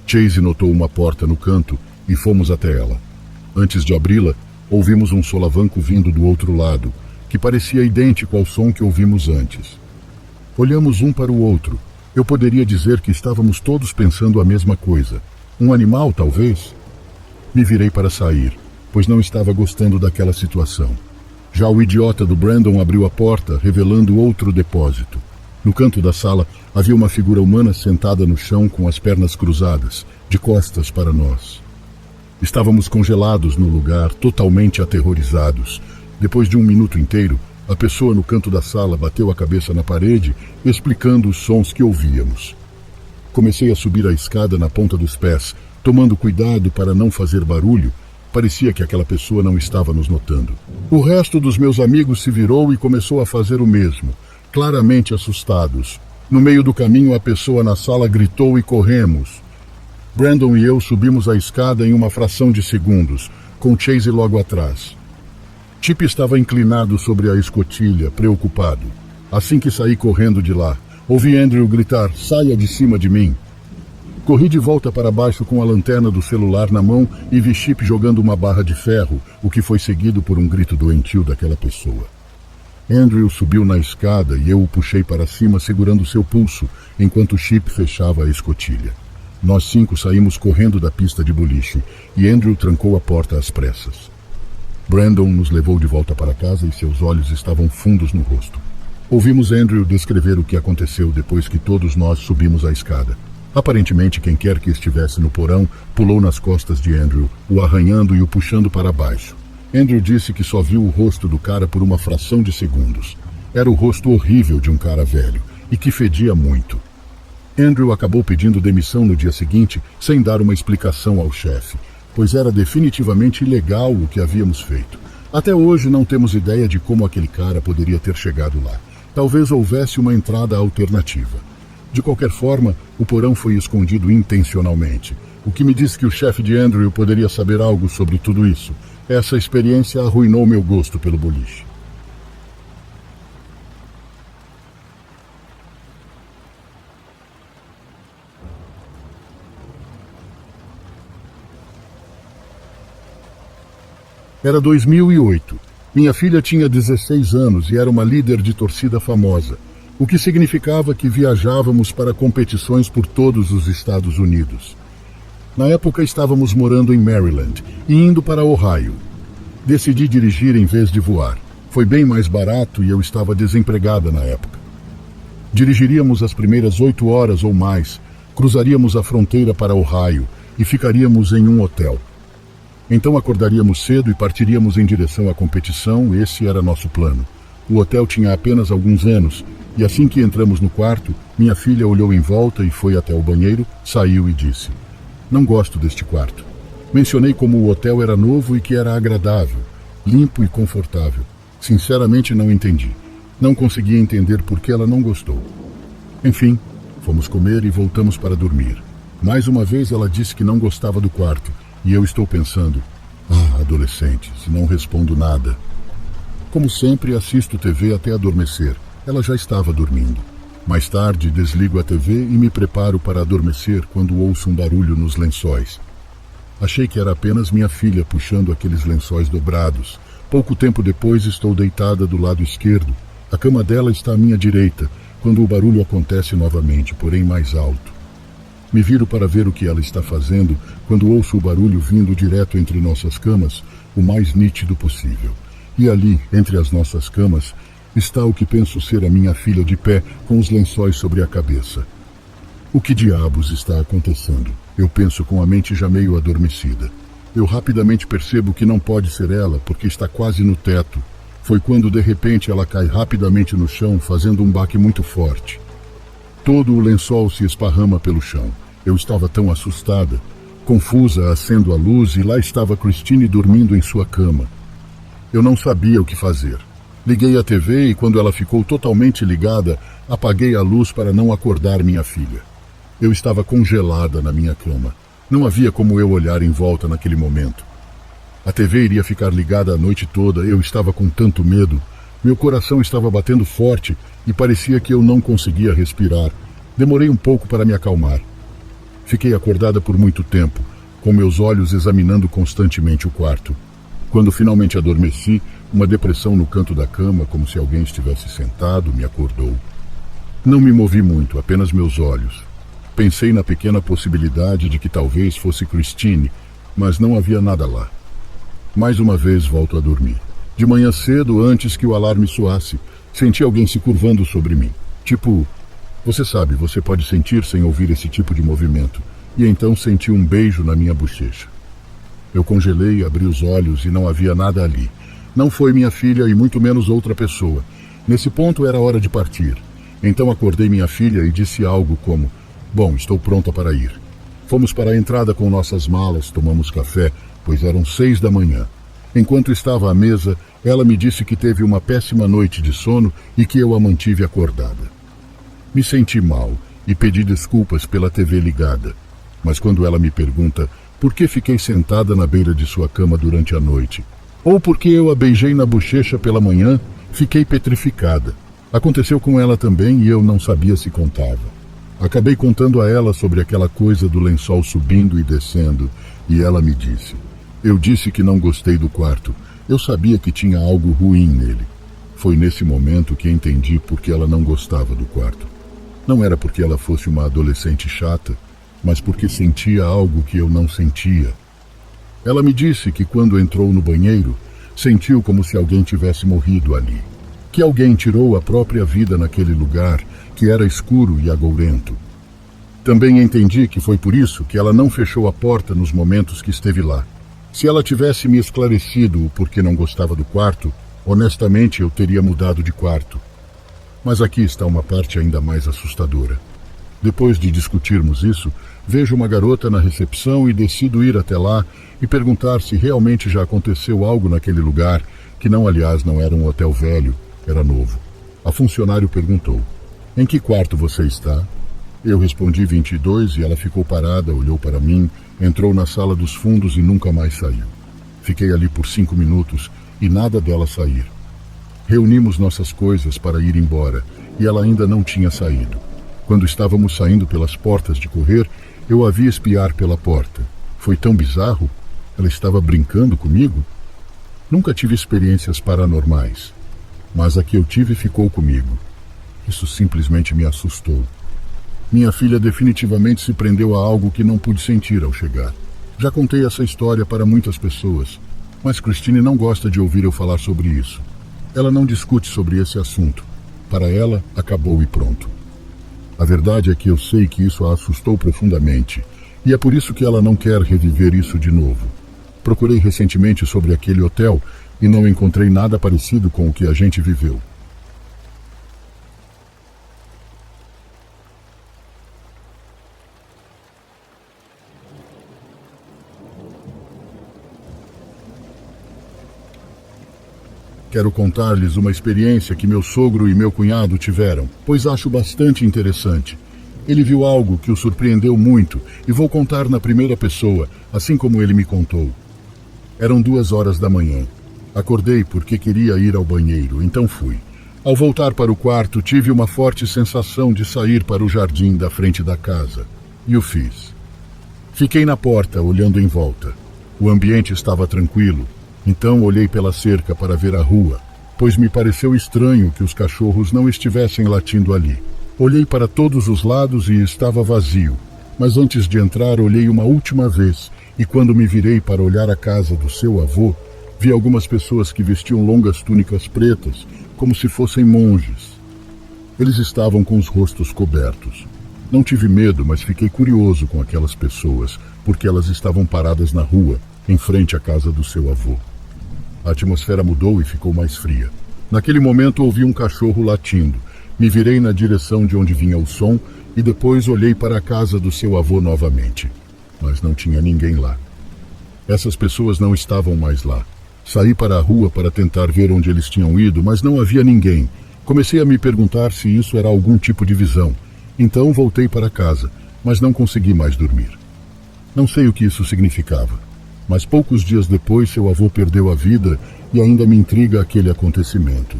Chase notou uma porta no canto e fomos até ela. Antes de abri-la, ouvimos um solavanco vindo do outro lado, que parecia idêntico ao som que ouvimos antes. Olhamos um para o outro. Eu poderia dizer que estávamos todos pensando a mesma coisa. Um animal, talvez? Me virei para sair, pois não estava gostando daquela situação. Já o idiota do Brandon abriu a porta, revelando outro depósito. No canto da sala, havia uma figura humana sentada no chão com as pernas cruzadas, de costas para nós. Estávamos congelados no lugar, totalmente aterrorizados. Depois de um minuto inteiro, a pessoa no canto da sala bateu a cabeça na parede, explicando os sons que ouvíamos. Comecei a subir a escada na ponta dos pés, tomando cuidado para não fazer barulho. Parecia que aquela pessoa não estava nos notando. O resto dos meus amigos se virou e começou a fazer o mesmo, claramente assustados. No meio do caminho, a pessoa na sala gritou e corremos. Brandon e eu subimos a escada em uma fração de segundos, com Chase logo atrás. Chip estava inclinado sobre a escotilha, preocupado. Assim que saí correndo de lá, ouvi Andrew gritar: "Saia de cima de mim!" Corri de volta para baixo com a lanterna do celular na mão e vi Chip jogando uma barra de ferro, o que foi seguido por um grito doentio daquela pessoa. Andrew subiu na escada e eu o puxei para cima segurando seu pulso, enquanto Chip fechava a escotilha. Nós 5 saímos correndo da pista de boliche e Andrew trancou a porta às pressas. Brandon nos levou de volta para casa e seus olhos estavam fundos no rosto. Ouvimos Andrew descrever o que aconteceu depois que todos nós subimos a escada. Aparentemente, quem quer que estivesse no porão pulou nas costas de Andrew, o arranhando e o puxando para baixo. Andrew disse que só viu o rosto do cara por uma fração de segundos. Era o rosto horrível de um cara velho e que fedia muito. Andrew acabou pedindo demissão no dia seguinte, sem dar uma explicação ao chefe, pois era definitivamente ilegal o que havíamos feito. Até hoje não temos ideia de como aquele cara poderia ter chegado lá. Talvez houvesse uma entrada alternativa. De qualquer forma, o porão foi escondido intencionalmente, o que me diz que o chefe de Andrew poderia saber algo sobre tudo isso. Essa experiência arruinou meu gosto pelo boliche. Era 2008. Minha filha tinha 16 anos e era uma líder de torcida famosa, o que significava que viajávamos para competições por todos os Estados Unidos. Na época estávamos morando em Maryland e indo para Ohio. Decidi dirigir em vez de voar. Foi bem mais barato e eu estava desempregada na época. Dirigiríamos as primeiras 8 horas ou mais, cruzaríamos a fronteira para Ohio e ficaríamos em um hotel. Então acordaríamos cedo e partiríamos em direção à competição. Esse era nosso plano. O hotel tinha apenas alguns anos, e assim que entramos no quarto, minha filha olhou em volta e foi até o banheiro, saiu e disse: "Não gosto deste quarto." Mencionei como o hotel era novo e que era agradável, limpo e confortável. Sinceramente não entendi. Não conseguia entender por que ela não gostou. Enfim, fomos comer e voltamos para dormir. Mais uma vez ela disse que não gostava do quarto. E eu estou pensando: adolescente, se não respondo nada. Como sempre, assisto TV até adormecer. Ela já estava dormindo. Mais tarde, desligo a TV e me preparo para adormecer quando ouço um barulho nos lençóis. Achei que era apenas minha filha puxando aqueles lençóis dobrados. Pouco tempo depois, estou deitada do lado esquerdo. A cama dela está à minha direita, quando o barulho acontece novamente, porém mais alto. Me viro para ver o que ela está fazendo quando ouço o barulho vindo direto entre nossas camas, o mais nítido possível. E ali, entre as nossas camas, está o que penso ser a minha filha de pé, com os lençóis sobre a cabeça. O que diabos está acontecendo? Eu penso com a mente já meio adormecida. Eu rapidamente percebo que não pode ser ela, porque está quase no teto. Foi quando, de repente, ela cai rapidamente no chão, fazendo um baque muito forte. Todo o lençol se esparrama pelo chão. Eu estava tão assustada. Confusa, acendo a luz e lá estava Christine dormindo em sua cama. Eu não sabia o que fazer. Liguei a TV e quando ela ficou totalmente ligada, apaguei a luz para não acordar minha filha. Eu estava congelada na minha cama. Não havia como eu olhar em volta naquele momento. A TV iria ficar ligada a noite toda. Eu estava com tanto medo. Meu coração estava batendo forte e parecia que eu não conseguia respirar. Demorei um pouco para me acalmar. Fiquei acordada por muito tempo, com meus olhos examinando constantemente o quarto. Quando finalmente adormeci, uma depressão no canto da cama, como se alguém estivesse sentado, me acordou. Não me movi muito, apenas meus olhos. Pensei na pequena possibilidade de que talvez fosse Christine, mas não havia nada lá. Mais uma vez volto a dormir. De manhã cedo, antes que o alarme soasse, senti alguém se curvando sobre mim. Tipo, você sabe, você pode sentir sem ouvir esse tipo de movimento. E então senti um beijo na minha bochecha. Eu congelei, abri os olhos e não havia nada ali. Não foi minha filha e muito menos outra pessoa. Nesse ponto era hora de partir. Então acordei minha filha e disse algo como: "Bom, estou pronta para ir." Fomos para a entrada com nossas malas, tomamos café, pois eram 6 da manhã. Enquanto estava à mesa, ela me disse que teve uma péssima noite de sono e que eu a mantive acordada. Me senti mal e pedi desculpas pela TV ligada. Mas quando ela me pergunta por que fiquei sentada na beira de sua cama durante a noite, ou por que eu a beijei na bochecha pela manhã, fiquei petrificada. Aconteceu com ela também e eu não sabia se contava. Acabei contando a ela sobre aquela coisa do lençol subindo e descendo, e ela me disse: "Eu disse que não gostei do quarto. Eu sabia que tinha algo ruim nele." Foi nesse momento que entendi por que ela não gostava do quarto. Não era porque ela fosse uma adolescente chata, mas porque sentia algo que eu não sentia. Ela me disse que quando entrou no banheiro, sentiu como se alguém tivesse morrido ali. Que alguém tirou a própria vida naquele lugar que era escuro e agourento. Também entendi que foi por isso que ela não fechou a porta nos momentos que esteve lá. Se ela tivesse me esclarecido o porquê não gostava do quarto, honestamente eu teria mudado de quarto. Mas aqui está uma parte ainda mais assustadora. Depois de discutirmos isso, vejo uma garota na recepção e decido ir até lá e perguntar se realmente já aconteceu algo naquele lugar, que não, aliás, não era um hotel velho, era novo. A funcionária perguntou: "Em que quarto você está?" Eu respondi 22 e ela ficou parada, olhou para mim, entrou na sala dos fundos e nunca mais saiu. Fiquei ali por 5 minutos e nada dela sair. Reunimos nossas coisas para ir embora e ela ainda não tinha saído. Quando estávamos saindo pelas portas de correr, eu a vi espiar pela porta. Foi tão bizarro. Ela estava brincando comigo? Nunca tive experiências paranormais, mas a que eu tive ficou comigo. Isso simplesmente me assustou. Minha filha definitivamente se prendeu a algo que não pude sentir ao chegar. Já contei essa história para muitas pessoas, mas Christine não gosta de ouvir eu falar sobre isso. Ela não discute sobre esse assunto. Para ela, acabou e pronto. A verdade é que eu sei que isso a assustou profundamente, e é por isso que ela não quer reviver isso de novo. Procurei recentemente sobre aquele hotel e não encontrei nada parecido com o que a gente viveu. Quero contar-lhes uma experiência que meu sogro e meu cunhado tiveram, pois acho bastante interessante. Ele viu algo que o surpreendeu muito e vou contar na primeira pessoa, assim como ele me contou. Eram 2 horas da manhã. Acordei porque queria ir ao banheiro, então fui. Ao voltar para o quarto, tive uma forte sensação de sair para o jardim da frente da casa. E o fiz. Fiquei na porta, olhando em volta. O ambiente estava tranquilo. Então olhei pela cerca para ver a rua, pois me pareceu estranho que os cachorros não estivessem latindo ali. Olhei para todos os lados e estava vazio, mas antes de entrar olhei uma última vez e quando me virei para olhar a casa do seu avô, vi algumas pessoas que vestiam longas túnicas pretas, como se fossem monges. Eles estavam com os rostos cobertos. Não tive medo, mas fiquei curioso com aquelas pessoas, porque elas estavam paradas na rua, em frente à casa do seu avô. A atmosfera mudou e ficou mais fria. Naquele momento ouvi um cachorro latindo. Me virei na direção de onde vinha o som e depois olhei para a casa do seu avô novamente. Mas não tinha ninguém lá. Essas pessoas não estavam mais lá. Saí para a rua para tentar ver onde eles tinham ido, mas não havia ninguém. Comecei a me perguntar se isso era algum tipo de visão. Então voltei para casa, mas não consegui mais dormir. Não sei o que isso significava. Mas poucos dias depois seu avô perdeu a vida e ainda me intriga aquele acontecimento.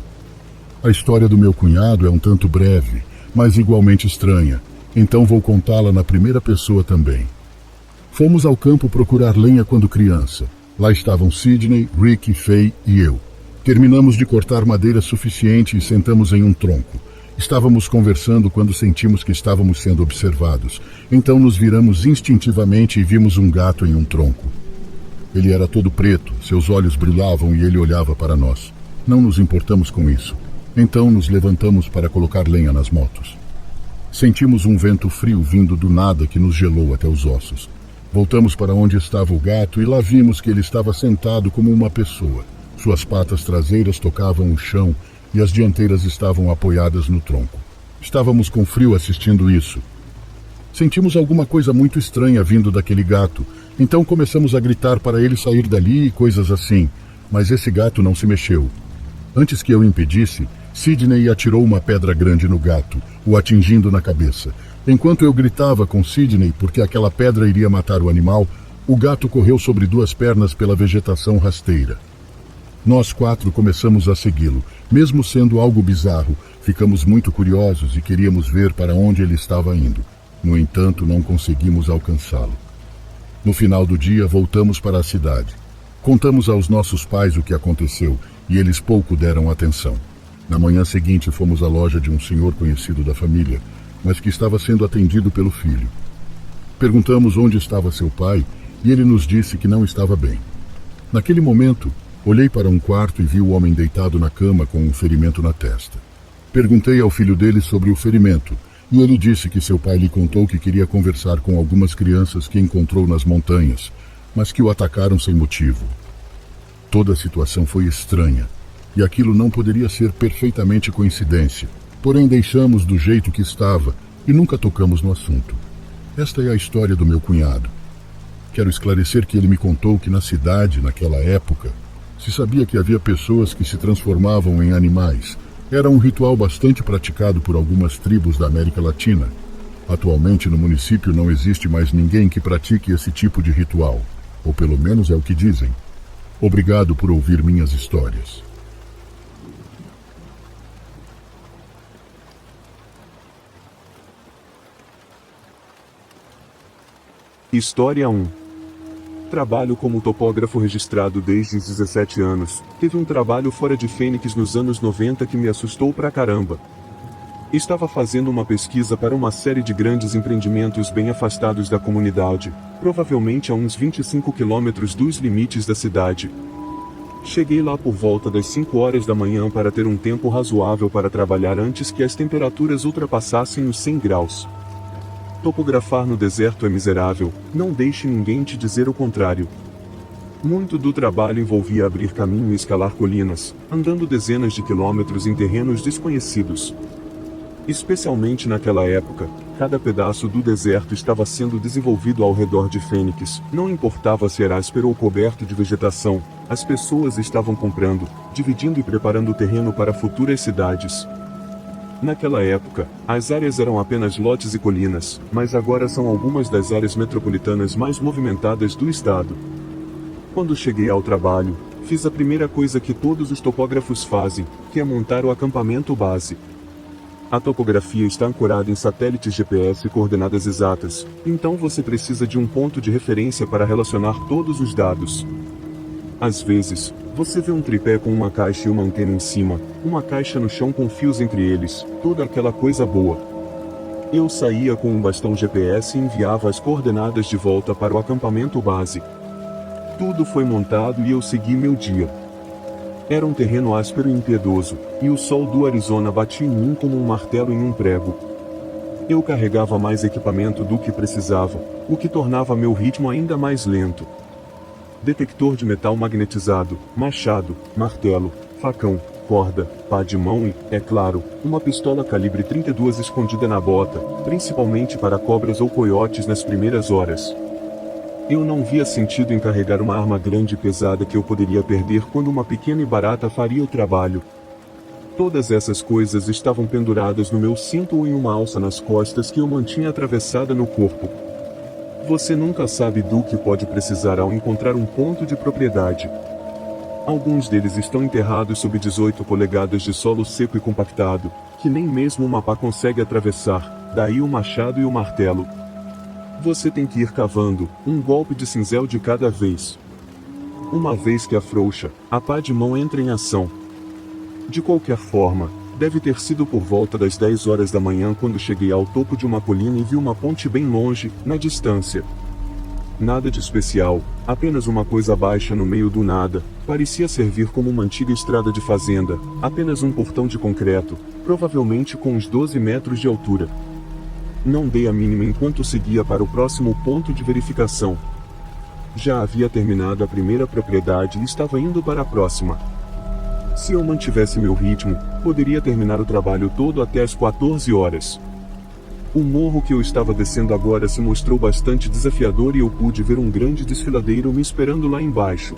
A história do meu cunhado é um tanto breve, mas igualmente estranha, então vou contá-la na primeira pessoa também. Fomos ao campo procurar lenha quando criança. Lá estavam Sidney, Rick, Faye e eu. Terminamos de cortar madeira suficiente e sentamos em um tronco. Estávamos conversando quando sentimos que estávamos sendo observados, então nos viramos instintivamente e vimos um gato em um tronco. Ele era todo preto, seus olhos brilhavam e ele olhava para nós. Não nos importamos com isso. Então nos levantamos para colocar lenha nas motos. Sentimos um vento frio vindo do nada que nos gelou até os ossos. Voltamos para onde estava o gato e lá vimos que ele estava sentado como uma pessoa. Suas patas traseiras tocavam o chão e as dianteiras estavam apoiadas no tronco. Estávamos com frio assistindo isso. Sentimos alguma coisa muito estranha vindo daquele gato, então começamos a gritar para ele sair dali e coisas assim, mas esse gato não se mexeu. Antes que eu impedisse, Sidney atirou uma pedra grande no gato, o atingindo na cabeça. Enquanto eu gritava com Sidney porque aquela pedra iria matar o animal, o gato correu sobre duas pernas pela vegetação rasteira. Nós 4 começamos a segui-lo. Mesmo sendo algo bizarro, ficamos muito curiosos e queríamos ver para onde ele estava indo. No entanto, não conseguimos alcançá-lo. No final do dia, voltamos para a cidade. Contamos aos nossos pais o que aconteceu e eles pouco deram atenção. Na manhã seguinte, fomos à loja de um senhor conhecido da família, mas que estava sendo atendido pelo filho. Perguntamos onde estava seu pai e ele nos disse que não estava bem. Naquele momento, olhei para um quarto e vi o homem deitado na cama com um ferimento na testa. Perguntei ao filho dele sobre o ferimento e ele disse que seu pai lhe contou que queria conversar com algumas crianças que encontrou nas montanhas, mas que o atacaram sem motivo. Toda a situação foi estranha e aquilo não poderia ser perfeitamente coincidência. Porém, deixamos do jeito que estava e nunca tocamos no assunto. Esta é a história do meu cunhado. Quero esclarecer que ele me contou que na cidade, naquela época, se sabia que havia pessoas que se transformavam em animais. Era um ritual bastante praticado por algumas tribos da América Latina. Atualmente, no município não existe mais ninguém que pratique esse tipo de ritual, ou pelo menos é o que dizem. Obrigado por ouvir minhas histórias.
História 1. Trabalho como topógrafo registrado desde os 17 anos. Teve um trabalho fora de Fênix nos anos 90 que me assustou pra caramba. Estava fazendo uma pesquisa para uma série de grandes empreendimentos bem afastados da comunidade, provavelmente a uns 25 quilômetros dos limites da cidade. Cheguei lá por volta das 5 horas da manhã para ter um tempo razoável para trabalhar antes que as temperaturas ultrapassassem os 100 graus. Topografar no deserto é miserável, não deixe ninguém te dizer o contrário. Muito do trabalho envolvia abrir caminho e escalar colinas, andando dezenas de quilômetros em terrenos desconhecidos. Especialmente naquela época, cada pedaço do deserto estava sendo desenvolvido ao redor de Fênix, não importava se era áspero ou coberto de vegetação, as pessoas estavam comprando, dividindo e preparando o terreno para futuras cidades. Naquela época, as áreas eram apenas lotes e colinas, mas agora são algumas das áreas metropolitanas mais movimentadas do estado. Quando cheguei ao trabalho, fiz a primeira coisa que todos os topógrafos fazem, que é montar o acampamento base. A topografia está ancorada em satélites GPS e coordenadas exatas, então você precisa de um ponto de referência para relacionar todos os dados. Às vezes, você vê um tripé com uma caixa e uma antena em cima, uma caixa no chão com fios entre eles, toda aquela coisa boa. Eu saía com um bastão GPS e enviava as coordenadas de volta para o acampamento base. Tudo foi montado e eu segui meu dia. Era um terreno áspero e impiedoso, e o sol do Arizona batia em mim como um martelo em um prego. Eu carregava mais equipamento do que precisava, o que tornava meu ritmo ainda mais lento. Detector de metal magnetizado, machado, martelo, facão, corda, pá de mão e, é claro, uma pistola calibre 32 escondida na bota, principalmente para cobras ou coiotes nas primeiras horas. Eu não via sentido em carregar uma arma grande e pesada que eu poderia perder quando uma pequena e barata faria o trabalho. Todas essas coisas estavam penduradas no meu cinto ou em uma alça nas costas que eu mantinha atravessada no corpo. Você nunca sabe do que pode precisar ao encontrar um ponto de propriedade. Alguns deles estão enterrados sob 18 polegadas de solo seco e compactado, que nem mesmo uma pá consegue atravessar, daí o machado e o martelo. Você tem que ir cavando, um golpe de cinzel de cada vez. Uma vez que afrouxa, a pá de mão entra em ação. De qualquer forma, deve ter sido por volta das 10 horas da manhã quando cheguei ao topo de uma colina e vi uma ponte bem longe, na distância. Nada de especial, apenas uma coisa baixa no meio do nada, parecia servir como uma antiga estrada de fazenda, apenas um portão de concreto, provavelmente com uns 12 metros de altura. Não dei a mínima enquanto seguia para o próximo ponto de verificação. Já havia terminado a primeira propriedade e estava indo para a próxima. Se eu mantivesse meu ritmo, poderia terminar o trabalho todo até as 14 horas. O morro que eu estava descendo agora se mostrou bastante desafiador e eu pude ver um grande desfiladeiro me esperando lá embaixo.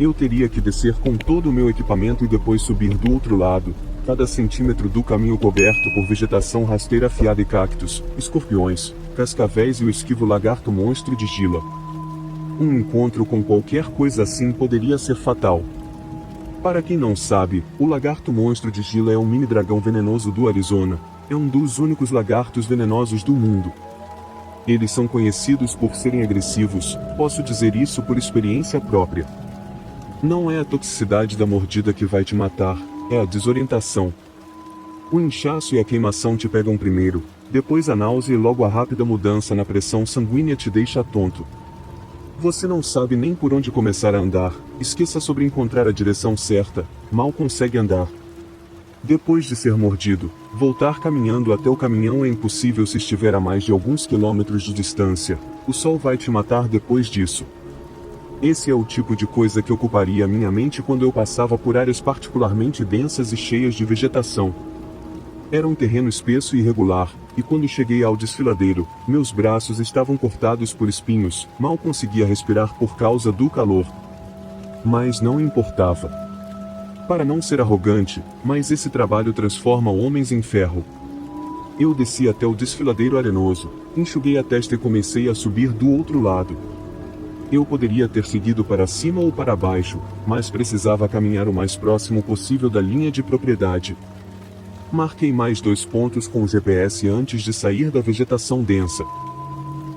Eu teria que descer com todo o meu equipamento e depois subir do outro lado, cada centímetro do caminho coberto por vegetação rasteira afiada e cactos, escorpiões, cascavéis e o esquivo lagarto monstro de Gila. Um encontro com qualquer coisa assim poderia ser fatal. Para quem não sabe, o lagarto monstro de Gila é um mini dragão venenoso do Arizona. É um dos únicos lagartos venenosos do mundo. Eles são conhecidos por serem agressivos, posso dizer isso por experiência própria. Não é a toxicidade da mordida que vai te matar, é a desorientação. O inchaço e a queimação te pegam primeiro, depois a náusea e logo a rápida mudança na pressão sanguínea te deixa tonto. Você não sabe nem por onde começar a andar, esqueça sobre encontrar a direção certa, mal consegue andar. Depois de ser mordido, voltar caminhando até o caminhão é impossível se estiver a mais de alguns quilômetros de distância. O sol vai te matar depois disso. Esse é o tipo de coisa que ocuparia minha mente quando eu passava por áreas particularmente densas e cheias de vegetação. Era um terreno espesso e irregular, e quando cheguei ao desfiladeiro, meus braços estavam cortados por espinhos, mal conseguia respirar por causa do calor. Mas não importava. Para não ser arrogante, mas esse trabalho transforma homens em ferro. Eu desci até o desfiladeiro arenoso, enxuguei a testa e comecei a subir do outro lado. Eu poderia ter seguido para cima ou para baixo, mas precisava caminhar o mais próximo possível da linha de propriedade. Marquei mais 2 pontos com o GPS antes de sair da vegetação densa.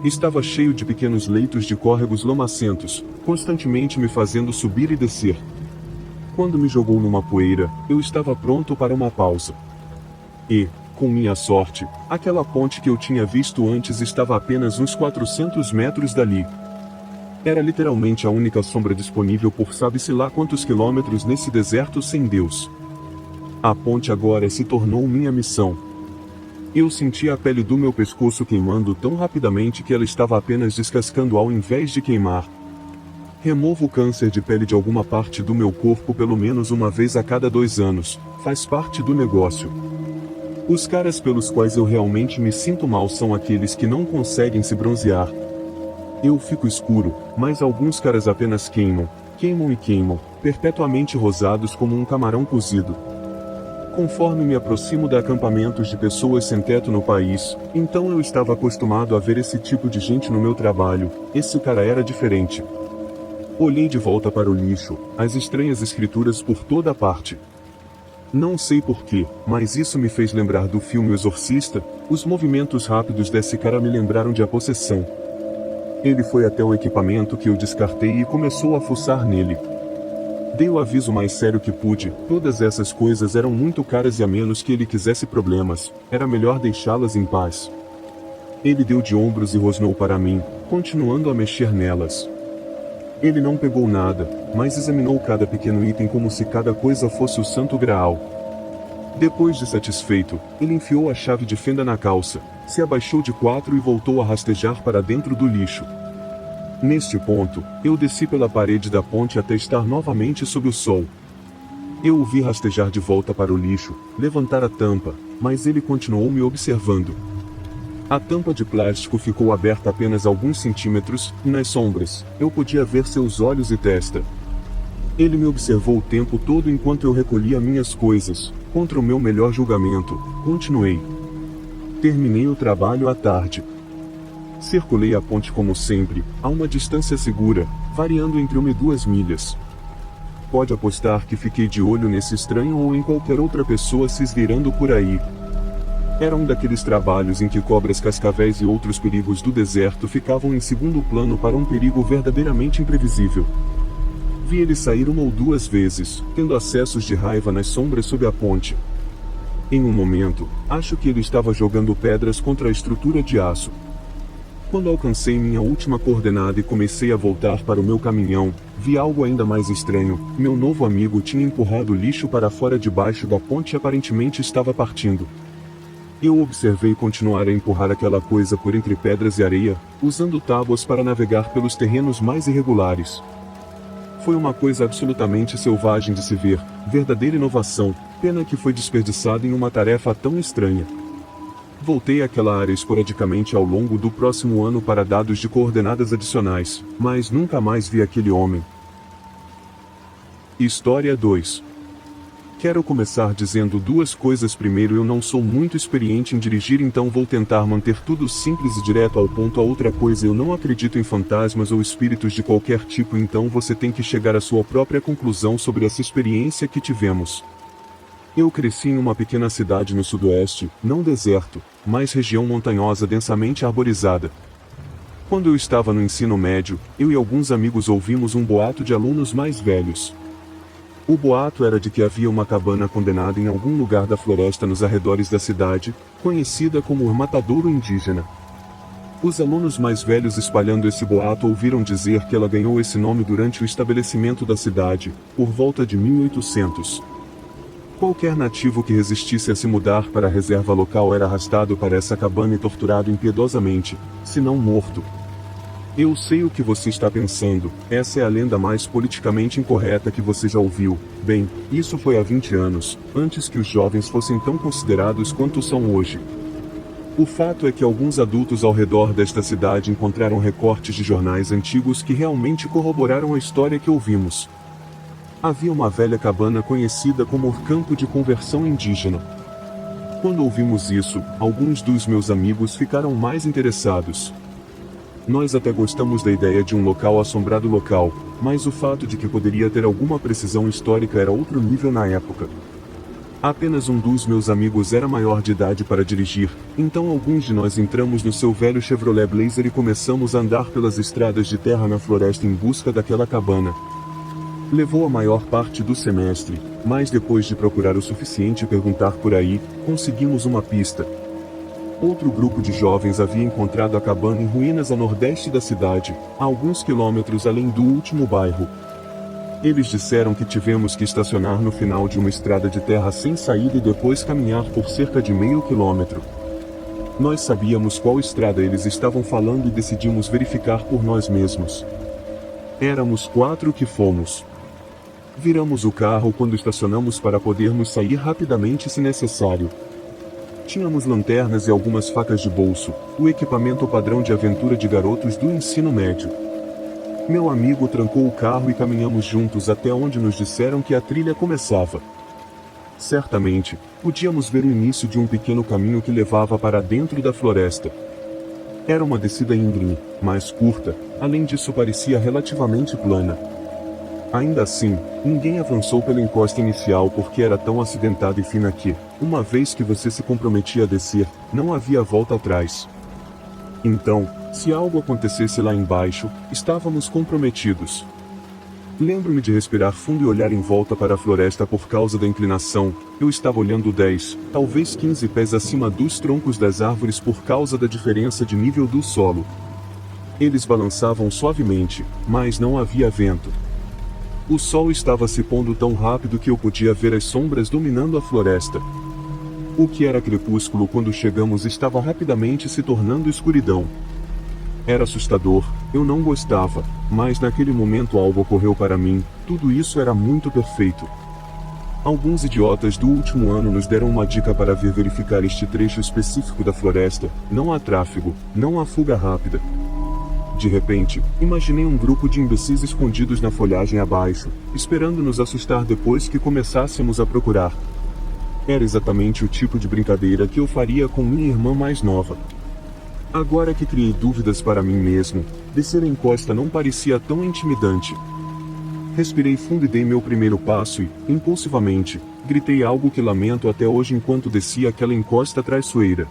Estava cheio de pequenos leitos de córregos lamacentos, constantemente me fazendo subir e descer. Quando me jogou numa poeira, eu estava pronto para uma pausa. E, com minha sorte, aquela ponte que eu tinha visto antes estava a apenas uns 400 metros dali. Era literalmente a única sombra disponível por sabe-se lá quantos quilômetros nesse deserto sem Deus. A ponte agora se tornou minha missão. Eu senti a pele do meu pescoço queimando tão rapidamente que ela estava apenas descascando ao invés de queimar. Removo o câncer de pele de alguma parte do meu corpo pelo menos uma vez a cada 2 anos, faz parte do negócio. Os caras pelos quais eu realmente me sinto mal são aqueles que não conseguem se bronzear. Eu fico escuro, mas alguns caras apenas queimam e queimam, perpetuamente rosados como um camarão cozido. Conforme me aproximo de acampamentos de pessoas sem teto no país, então eu estava acostumado a ver esse tipo de gente no meu trabalho, esse cara era diferente. Olhei de volta para o lixo, as estranhas escrituras por toda parte. Não sei porquê, mas isso me fez lembrar do filme O Exorcista. Os movimentos rápidos desse cara me lembraram de A Possessão. Ele foi até o equipamento que eu descartei e começou a fuçar nele. Dei o aviso mais sério que pude, todas essas coisas eram muito caras e a menos que ele quisesse problemas, era melhor deixá-las em paz. Ele deu de ombros e rosnou para mim, continuando a mexer nelas. Ele não pegou nada, mas examinou cada pequeno item como se cada coisa fosse o santo graal. Depois de satisfeito, ele enfiou a chave de fenda na calça, se abaixou de 4 e voltou a rastejar para dentro do lixo. Neste ponto, eu desci pela parede da ponte até estar novamente sob o sol. Eu o vi rastejar de volta para o lixo, levantar a tampa, mas ele continuou me observando. A tampa de plástico ficou aberta apenas alguns centímetros, e nas sombras, eu podia ver seus olhos e testa. Ele me observou o tempo todo enquanto eu recolhia minhas coisas. Contra o meu melhor julgamento, continuei. Terminei o trabalho à tarde. Circulei a ponte como sempre, a uma distância segura, variando entre 1 e 2 milhas. Pode apostar que fiquei de olho nesse estranho ou em qualquer outra pessoa se esgueirando por aí. Era um daqueles trabalhos em que cobras, cascavéis e outros perigos do deserto ficavam em segundo plano para um perigo verdadeiramente imprevisível. Vi ele sair 1 ou 2 vezes, tendo acessos de raiva nas sombras sob a ponte. Em um momento, acho que ele estava jogando pedras contra a estrutura de aço. Quando alcancei minha última coordenada e comecei a voltar para o meu caminhão, vi algo ainda mais estranho. Meu novo amigo tinha empurrado o lixo para fora debaixo da ponte e aparentemente estava partindo. Eu observei continuar a empurrar aquela coisa por entre pedras e areia, usando tábuas para navegar pelos terrenos mais irregulares. Foi uma coisa absolutamente selvagem de se ver, verdadeira inovação, pena que foi desperdiçada em uma tarefa tão estranha. Voltei àquela área esporadicamente ao longo do próximo ano para dados de coordenadas adicionais, mas nunca mais vi aquele homem. História 2. Quero começar dizendo duas coisas. Primeiro, eu não sou muito experiente em dirigir, então vou tentar manter tudo simples e direto ao ponto. A outra coisa, eu não acredito em fantasmas ou espíritos de qualquer tipo, então você tem que chegar à sua própria conclusão sobre essa experiência que tivemos. Eu cresci em uma pequena cidade no sudoeste, não deserto, mas região montanhosa densamente arborizada. Quando eu estava no ensino médio, eu e alguns amigos ouvimos um boato de alunos mais velhos. O boato era de que havia uma cabana condenada em algum lugar da floresta nos arredores da cidade, conhecida como o Matadouro Indígena. Os alunos mais velhos espalhando esse boato ouviram dizer que ela ganhou esse nome durante o estabelecimento da cidade, por volta de 1800. Qualquer nativo que resistisse a se mudar para a reserva local era arrastado para essa cabana e torturado impiedosamente, se não morto. Eu sei o que você está pensando, essa é a lenda mais politicamente incorreta que você já ouviu. Bem, isso foi há 20 anos, antes que os jovens fossem tão considerados quanto são hoje. O fato é que alguns adultos ao redor desta cidade encontraram recortes de jornais antigos que realmente corroboraram a história que ouvimos. Havia uma velha cabana conhecida como o Campo de Conversão Indígena. Quando ouvimos isso, alguns dos meus amigos ficaram mais interessados. Nós até gostamos da ideia de um local assombrado local, mas o fato de que poderia ter alguma precisão histórica era outro nível na época. Apenas um dos meus amigos era maior de idade para dirigir, então alguns de nós entramos no seu velho Chevrolet Blazer e começamos a andar pelas estradas de terra na floresta em busca daquela cabana. Levou a maior parte do semestre, mas depois de procurar o suficiente e perguntar por aí, conseguimos uma pista. Outro grupo de jovens havia encontrado a cabana em ruínas a nordeste da cidade, a alguns quilômetros além do último bairro. Eles disseram que tivemos que estacionar no final de uma estrada de terra sem saída e depois caminhar por cerca de meio quilômetro. Nós sabíamos qual estrada eles estavam falando e decidimos verificar por nós mesmos. Éramos 4 que fomos. Viramos o carro quando estacionamos para podermos sair rapidamente se necessário. Tínhamos lanternas e algumas facas de bolso, o equipamento padrão de aventura de garotos do ensino médio. Meu amigo trancou o carro e caminhamos juntos até onde nos disseram que a trilha começava. Certamente, podíamos ver o início de um pequeno caminho que levava para dentro da floresta. Era uma descida íngreme, mais curta, além disso parecia relativamente plana. Ainda assim, ninguém avançou pela encosta inicial porque era tão acidentada e fina que, uma vez que você se comprometia a descer, não havia volta atrás. Então, se algo acontecesse lá embaixo, estávamos comprometidos. Lembro-me de respirar fundo e olhar em volta para a floresta por causa da inclinação. Eu estava olhando 10, talvez 15 pés acima dos troncos das árvores por causa da diferença de nível do solo. Eles balançavam suavemente, mas não havia vento. O sol estava se pondo tão rápido que eu podia ver as sombras dominando a floresta. O que era crepúsculo quando chegamos estava rapidamente se tornando escuridão. Era assustador, eu não gostava, mas naquele momento algo ocorreu para mim, tudo isso era muito perfeito. Alguns idiotas do último ano nos deram uma dica para vir verificar este trecho específico da floresta. Não há tráfego, não há fuga rápida. De repente, imaginei um grupo de imbecis escondidos na folhagem abaixo, esperando nos assustar depois que começássemos a procurar. Era exatamente o tipo de brincadeira que eu faria com minha irmã mais nova. Agora que criei dúvidas para mim mesmo, descer a encosta não parecia tão intimidante. Respirei fundo e dei meu primeiro passo e, impulsivamente, gritei algo que lamento até hoje enquanto descia aquela encosta traiçoeira.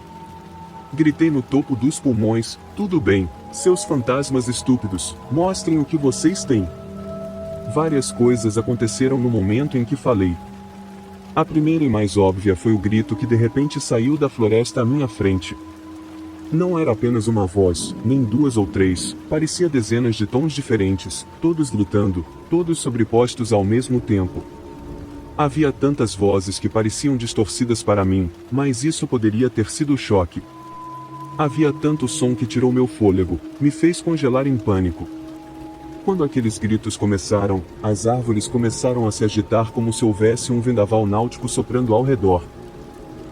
Gritei no topo dos pulmões: tudo bem, seus fantasmas estúpidos, mostrem o que vocês têm. Várias coisas aconteceram no momento em que falei. A primeira e mais óbvia foi o grito que de repente saiu da floresta à minha frente. Não era apenas uma voz, nem 2 ou 3, parecia dezenas de tons diferentes, todos gritando, todos sobrepostos ao mesmo tempo. Havia tantas vozes que pareciam distorcidas para mim, mas isso poderia ter sido o choque. Havia tanto som que tirou meu fôlego, me fez congelar em pânico. Quando aqueles gritos começaram, as árvores começaram a se agitar como se houvesse um vendaval náutico soprando ao redor.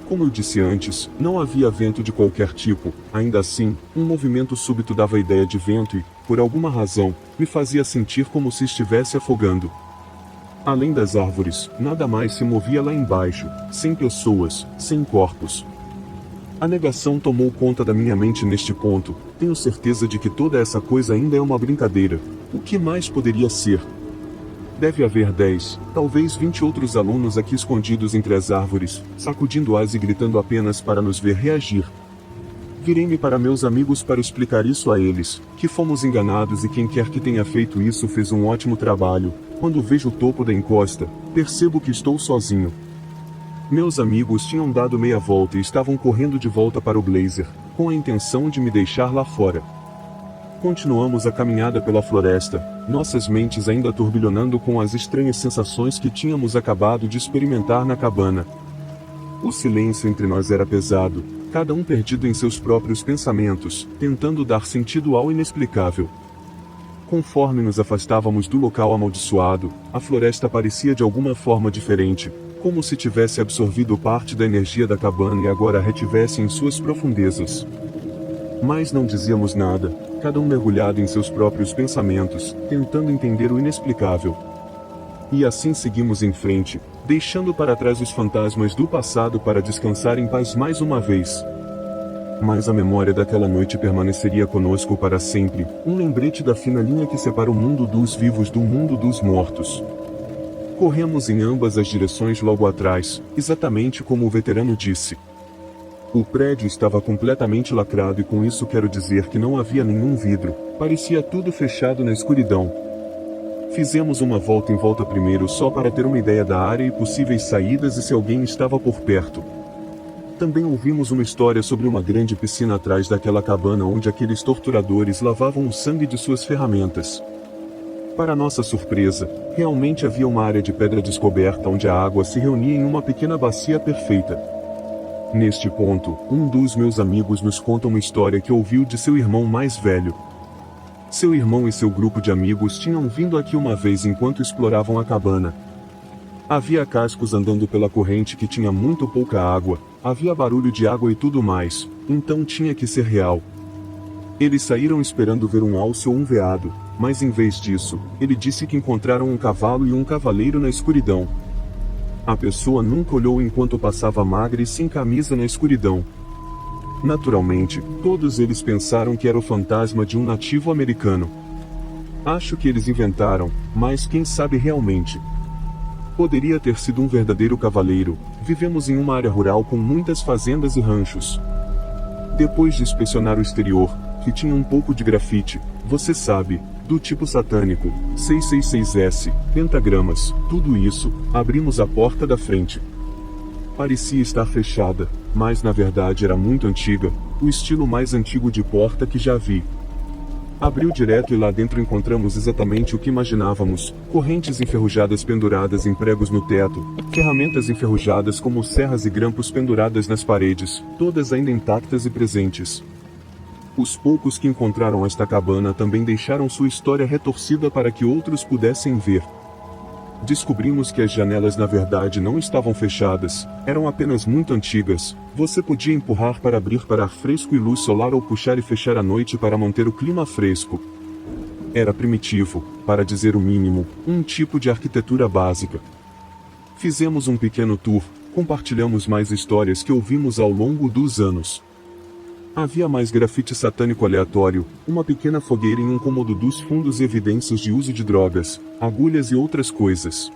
Como eu disse antes, não havia vento de qualquer tipo, ainda assim, um movimento súbito dava a ideia de vento e, por alguma razão, me fazia sentir como se estivesse afogando. Além das árvores, nada mais se movia lá embaixo, sem pessoas, sem corpos. A negação tomou conta da minha mente neste ponto. Tenho certeza de que toda essa coisa ainda é uma brincadeira. O que mais poderia ser? Deve haver 10, talvez 20 outros alunos aqui escondidos entre as árvores, sacudindo-as e gritando apenas para nos ver reagir. Virei-me para meus amigos para explicar isso a eles, que fomos enganados e quem quer que tenha feito isso fez um ótimo trabalho. Quando vejo o topo da encosta, percebo que estou sozinho. Meus amigos tinham dado meia volta e estavam correndo de volta para o Blazer, com a intenção de me deixar lá fora. Continuamos a caminhada pela floresta, nossas mentes ainda turbilhonando com as estranhas sensações que tínhamos acabado de experimentar na cabana. O silêncio entre nós era pesado, cada um perdido em seus próprios pensamentos, tentando dar sentido ao inexplicável. Conforme nos afastávamos do local amaldiçoado, a floresta parecia de alguma forma diferente, como se tivesse absorvido parte da energia da cabana e agora a retivesse em suas profundezas. Mas não dizíamos nada, cada um mergulhado em seus próprios pensamentos, tentando entender o inexplicável. E assim seguimos em frente, deixando para trás os fantasmas do passado para descansar em paz mais uma vez. Mas a memória daquela noite permaneceria conosco para sempre, um lembrete da fina linha que separa o mundo dos vivos do mundo dos mortos. Corremos em ambas as direções logo atrás, exatamente como o veterano disse. O prédio estava completamente lacrado e com isso quero dizer que não havia nenhum vidro, parecia tudo fechado na escuridão. Fizemos uma volta em volta primeiro só para ter uma ideia da área e possíveis saídas e se alguém estava por perto. Também ouvimos uma história sobre uma grande piscina atrás daquela cabana onde aqueles torturadores lavavam o sangue de suas ferramentas. Para nossa surpresa, realmente havia uma área de pedra descoberta onde a água se reunia em uma pequena bacia perfeita. Neste ponto, um dos meus amigos nos conta uma história que ouviu de seu irmão mais velho. Seu irmão e seu grupo de amigos tinham vindo aqui uma vez enquanto exploravam a cabana. Havia cascos andando pela corrente que tinha muito pouca água, havia barulho de água e tudo mais, então tinha que ser real. Eles saíram esperando ver um alce ou um veado, mas em vez disso, ele disse que encontraram um cavalo e um cavaleiro na escuridão. A pessoa nunca olhou enquanto passava magra e sem camisa na escuridão. Naturalmente, todos eles pensaram que era o fantasma de um nativo americano. Acho que eles inventaram, mas quem sabe realmente. Poderia ter sido um verdadeiro cavaleiro. Vivemos em uma área rural com muitas fazendas e ranchos. Depois de inspecionar o exterior, que tinha um pouco de grafite, você sabe, do tipo satânico, 666S, pentagramas, tudo isso, abrimos a porta da frente. Parecia estar fechada, mas na verdade era muito antiga, o estilo mais antigo de porta que já vi. Abriu direto e lá dentro encontramos exatamente o que imaginávamos, correntes enferrujadas penduradas em pregos no teto, ferramentas enferrujadas como serras e grampos penduradas nas paredes, todas ainda intactas e presentes. Os poucos que encontraram esta cabana também deixaram sua história retorcida para que outros pudessem ver. Descobrimos que as janelas na verdade não estavam fechadas, eram apenas muito antigas. Você podia empurrar para abrir para ar fresco e luz solar ou puxar e fechar à noite para manter o clima fresco. Era primitivo, para dizer o mínimo, um tipo de arquitetura básica. Fizemos um pequeno tour, compartilhamos mais histórias que ouvimos ao longo dos anos. Havia mais grafite satânico aleatório, uma pequena fogueira em um cômodo dos fundos e evidências de uso de drogas, agulhas e outras coisas.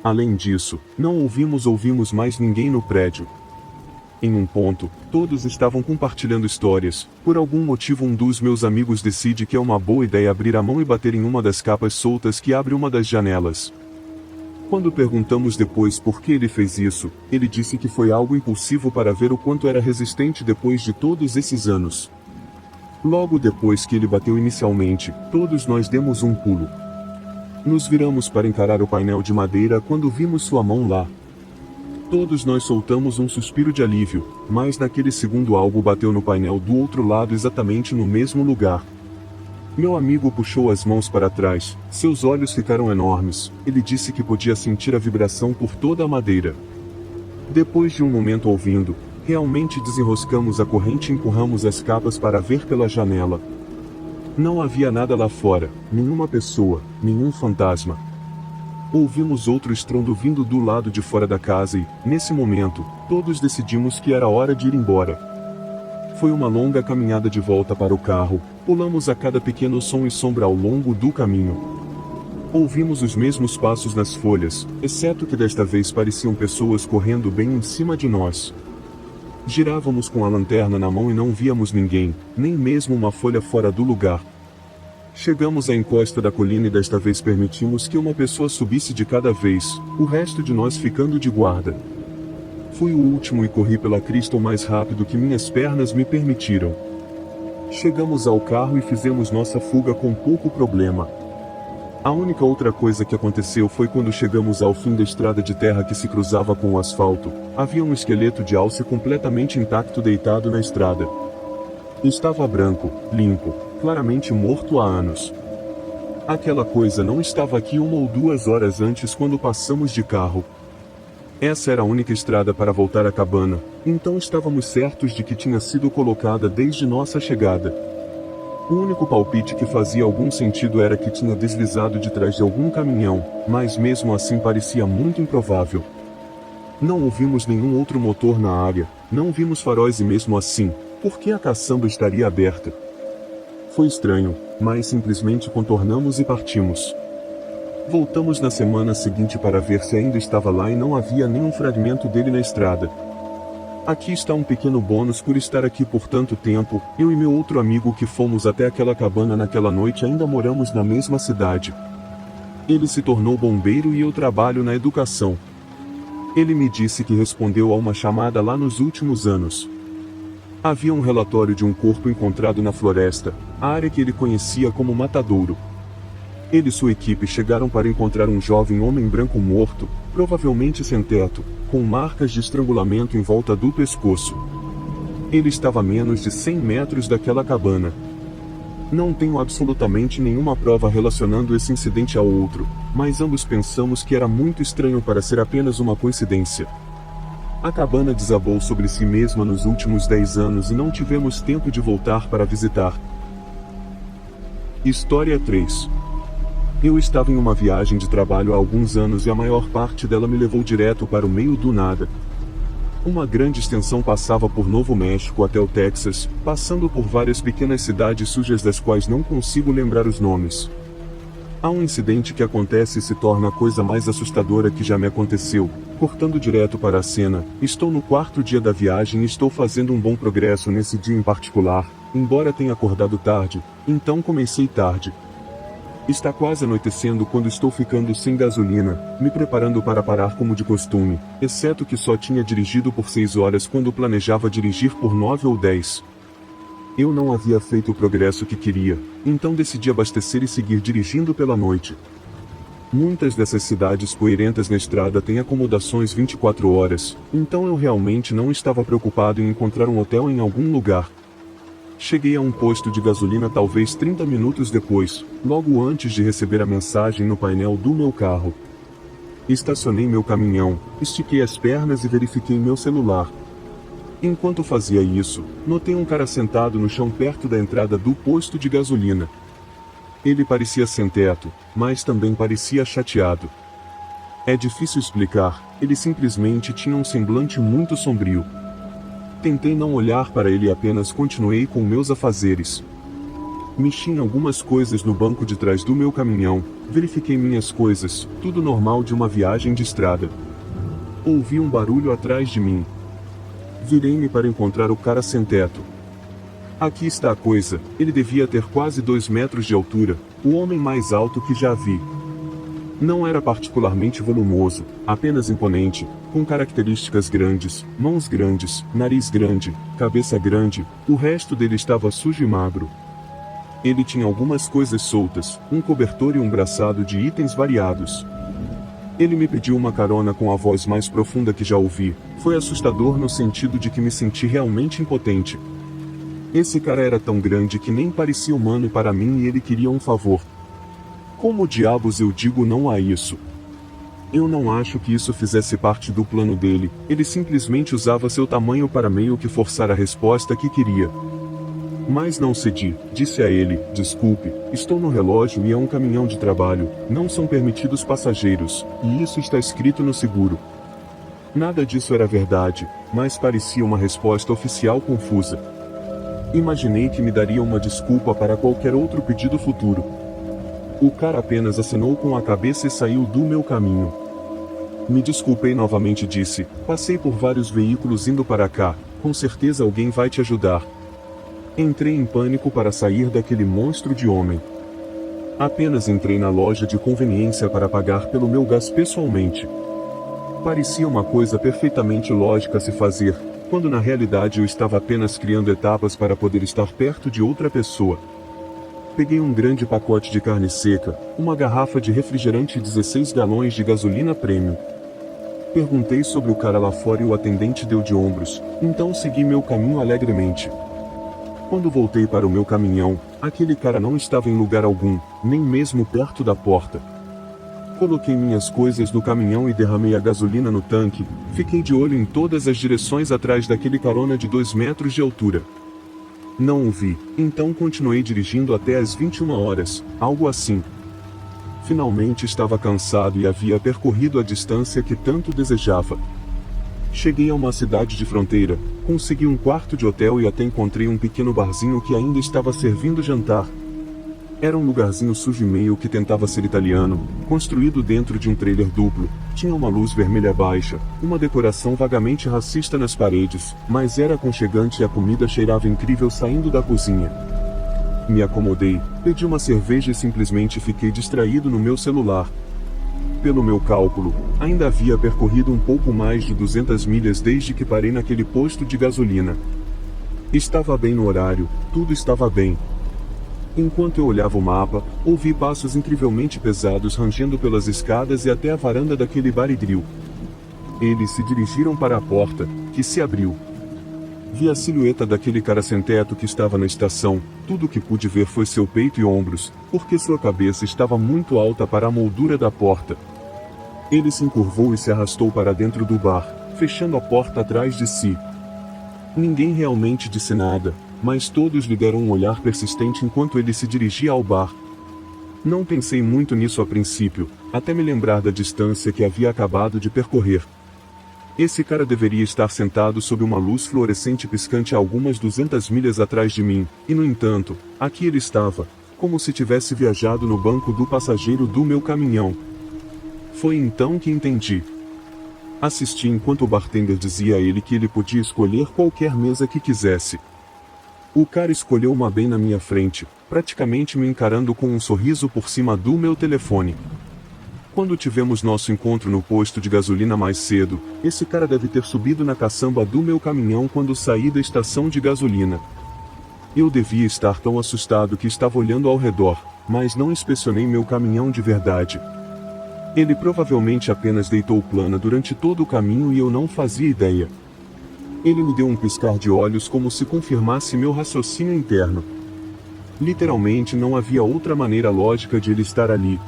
Além disso, não ouvimos mais ninguém no prédio. Em um ponto, todos estavam compartilhando histórias. Por algum motivo um dos meus amigos decide que é uma boa ideia abrir a mão e bater em uma das capas soltas que abre uma das janelas. Quando perguntamos depois por que ele fez isso, ele disse que foi algo impulsivo para ver o quanto era resistente depois de todos esses anos. Logo depois que ele bateu inicialmente, todos nós demos um pulo. Nos viramos para encarar o painel de madeira quando vimos sua mão lá. Todos nós soltamos um suspiro de alívio, mas naquele segundo algo bateu no painel do outro lado exatamente no mesmo lugar. Meu amigo puxou as mãos para trás, seus olhos ficaram enormes, ele disse que podia sentir a vibração por toda a madeira. Depois de um momento ouvindo, realmente desenroscamos a corrente e empurramos as capas para ver pela janela. Não havia nada lá fora, nenhuma pessoa, nenhum fantasma. Ouvimos outro estrondo vindo do lado de fora da casa e, nesse momento, todos decidimos que era hora de ir embora. Foi uma longa caminhada de volta para o carro, pulamos a cada pequeno som e sombra ao longo do caminho. Ouvimos os mesmos passos nas folhas, exceto que desta vez pareciam pessoas correndo bem em cima de nós. Girávamos com a lanterna na mão e não víamos ninguém, nem mesmo uma folha fora do lugar. Chegamos à encosta da colina e desta vez permitimos que uma pessoa subisse de cada vez, o resto de nós ficando de guarda. Fui o último e corri pela crista o mais rápido que minhas pernas me permitiram. Chegamos ao carro e fizemos nossa fuga com pouco problema. A única outra coisa que aconteceu foi quando chegamos ao fim da estrada de terra que se cruzava com o asfalto, havia um esqueleto de alce completamente intacto deitado na estrada. Estava branco, limpo, claramente morto há anos. Aquela coisa não estava aqui 1 ou 2 horas antes quando passamos de carro. Essa era a única estrada para voltar à cabana, então estávamos certos de que tinha sido colocada desde nossa chegada. O único palpite que fazia algum sentido era que tinha deslizado de trás de algum caminhão, mas mesmo assim parecia muito improvável. Não ouvimos nenhum outro motor na área, não vimos faróis e mesmo assim, por que a caçamba estaria aberta? Foi estranho, mas simplesmente contornamos e partimos. Voltamos na semana seguinte para ver se ainda estava lá e não havia nenhum fragmento dele na estrada. Aqui está um pequeno bônus por estar aqui por tanto tempo, eu e meu outro amigo que fomos até aquela cabana naquela noite ainda moramos na mesma cidade. Ele se tornou bombeiro e eu trabalho na educação. Ele me disse que respondeu a uma chamada lá nos últimos anos. Havia um relatório de um corpo encontrado na floresta, a área que ele conhecia como Matadouro. Ele e sua equipe chegaram para encontrar um jovem homem branco morto, provavelmente sem teto, com marcas de estrangulamento em volta do pescoço. Ele estava a menos de 100 metros daquela cabana. Não tenho absolutamente nenhuma prova relacionando esse incidente ao outro, mas ambos pensamos que era muito estranho para ser apenas uma coincidência. A cabana desabou sobre si mesma nos últimos 10 anos e não tivemos tempo de voltar para visitar. História 3. Eu estava em uma viagem de trabalho há alguns anos e a maior parte dela me levou direto para o meio do nada. Uma grande extensão passava por Novo México até o Texas, passando por várias pequenas cidades sujas das quais não consigo lembrar os nomes. Há um incidente que acontece e se torna a coisa mais assustadora que já me aconteceu. Cortando direto para a cena, estou no 4º dia da viagem e estou fazendo um bom progresso nesse dia em particular, embora tenha acordado tarde, então comecei tarde. Está quase anoitecendo quando estou ficando sem gasolina, me preparando para parar como de costume, exceto que só tinha dirigido por 6 horas quando planejava dirigir por 9 ou 10. Eu não havia feito o progresso que queria, então decidi abastecer e seguir dirigindo pela noite. Muitas dessas cidades poeirentas na estrada têm acomodações 24 horas, então eu realmente não estava preocupado em encontrar um hotel em algum lugar. Cheguei a um posto de gasolina talvez 30 minutos depois, logo antes de receber a mensagem no painel do meu carro. Estacionei meu caminhão, estiquei as pernas e verifiquei meu celular. Enquanto fazia isso, notei um cara sentado no chão perto da entrada do posto de gasolina. Ele parecia sem teto, mas também parecia chateado. É difícil explicar, ele simplesmente tinha um semblante muito sombrio. Tentei não olhar para ele e apenas continuei com meus afazeres. Mexi em algumas coisas no banco de trás do meu caminhão, verifiquei minhas coisas, tudo normal de uma viagem de estrada. Ouvi um barulho atrás de mim. Virei-me para encontrar o cara sem teto. Aqui está a coisa, ele devia ter quase 2 metros de altura, o homem mais alto que já vi. Não era particularmente volumoso, apenas imponente, com características grandes, mãos grandes, nariz grande, cabeça grande, o resto dele estava sujo e magro. Ele tinha algumas coisas soltas, um cobertor e um braçado de itens variados. Ele me pediu uma carona com a voz mais profunda que já ouvi. Foi assustador no sentido de que me senti realmente impotente. Esse cara era tão grande que nem parecia humano para mim e ele queria um favor. Como diabos eu digo não a isso? Eu não acho que isso fizesse parte do plano dele, ele simplesmente usava seu tamanho para meio que forçar a resposta que queria. Mas não cedi, disse a ele, desculpe, estou no relógio e é um caminhão de trabalho, não são permitidos passageiros, e isso está escrito no seguro. Nada disso era verdade, mas parecia uma resposta oficial confusa. Imaginei que me daria uma desculpa para qualquer outro pedido futuro. O cara apenas acenou com a cabeça e saiu do meu caminho. Me desculpei novamente e disse, passei por vários veículos indo para cá, com certeza alguém vai te ajudar. Entrei em pânico para sair daquele monstro de homem. Apenas entrei na loja de conveniência para pagar pelo meu gás pessoalmente. Parecia uma coisa perfeitamente lógica a se fazer, quando na realidade eu estava apenas criando etapas para poder estar perto de outra pessoa. Peguei um grande pacote de carne seca, uma garrafa de refrigerante e 16 galões de gasolina premium. Perguntei sobre o cara lá fora e o atendente deu de ombros, então segui meu caminho alegremente. Quando voltei para o meu caminhão, aquele cara não estava em lugar algum, nem mesmo perto da porta. Coloquei minhas coisas no caminhão e derramei a gasolina no tanque, fiquei de olho em todas as direções atrás daquele carona de 2 metros de altura. Não o vi, então continuei dirigindo até às 21 horas, algo assim. Finalmente estava cansado e havia percorrido a distância que tanto desejava. Cheguei a uma cidade de fronteira, consegui um quarto de hotel e até encontrei um pequeno barzinho que ainda estava servindo jantar. Era um lugarzinho sujo e meio que tentava ser italiano, construído dentro de um trailer duplo, tinha uma luz vermelha baixa, uma decoração vagamente racista nas paredes, mas era aconchegante e a comida cheirava incrível saindo da cozinha. Me acomodei, pedi uma cerveja e simplesmente fiquei distraído no meu celular. Pelo meu cálculo, ainda havia percorrido um pouco mais de 200 milhas desde que parei naquele posto de gasolina. Estava bem no horário, tudo estava bem. Enquanto eu olhava o mapa, ouvi passos incrivelmente pesados rangendo pelas escadas e até a varanda daquele bar e grill. Eles se dirigiram para a porta, que se abriu. Vi a silhueta daquele cara sem teto que estava na estação, tudo o que pude ver foi seu peito e ombros, porque sua cabeça estava muito alta para a moldura da porta. Ele se encurvou e se arrastou para dentro do bar, fechando a porta atrás de si. Ninguém realmente disse nada, mas todos lhe deram um olhar persistente enquanto ele se dirigia ao bar. Não pensei muito nisso a princípio, até me lembrar da distância que havia acabado de percorrer. Esse cara deveria estar sentado sob uma luz fluorescente piscante a algumas 200 milhas atrás de mim, e no entanto, aqui ele estava, como se tivesse viajado no banco do passageiro do meu caminhão. Foi então que entendi. Assisti enquanto o bartender dizia a ele que ele podia escolher qualquer mesa que quisesse. O cara escolheu uma bem na minha frente, praticamente me encarando com um sorriso por cima do meu telefone. Quando tivemos nosso encontro no posto de gasolina mais cedo, esse cara deve ter subido na caçamba do meu caminhão quando saí da estação de gasolina. Eu devia estar tão assustado que estava olhando ao redor, mas não inspecionei meu caminhão de verdade. Ele provavelmente apenas deitou plana durante todo o caminho e eu não fazia ideia. Ele me deu um piscar de olhos como se confirmasse meu raciocínio interno. Literalmente não havia outra maneira lógica de ele estar ali.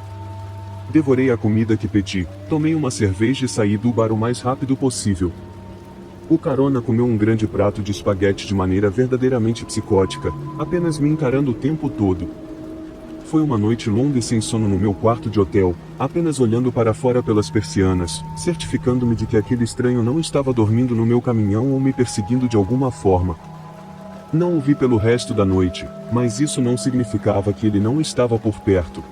Devorei a comida que pedi, tomei uma cerveja e saí do bar o mais rápido possível. O carona comeu um grande prato de espaguete de maneira verdadeiramente psicótica, apenas me encarando o tempo todo. Foi uma noite longa e sem sono no meu quarto de hotel, apenas olhando para fora pelas persianas, certificando-me de que aquele estranho não estava dormindo no meu caminhão ou me perseguindo de alguma forma. Não o vi pelo resto da noite, mas isso não significava que ele não estava por perto.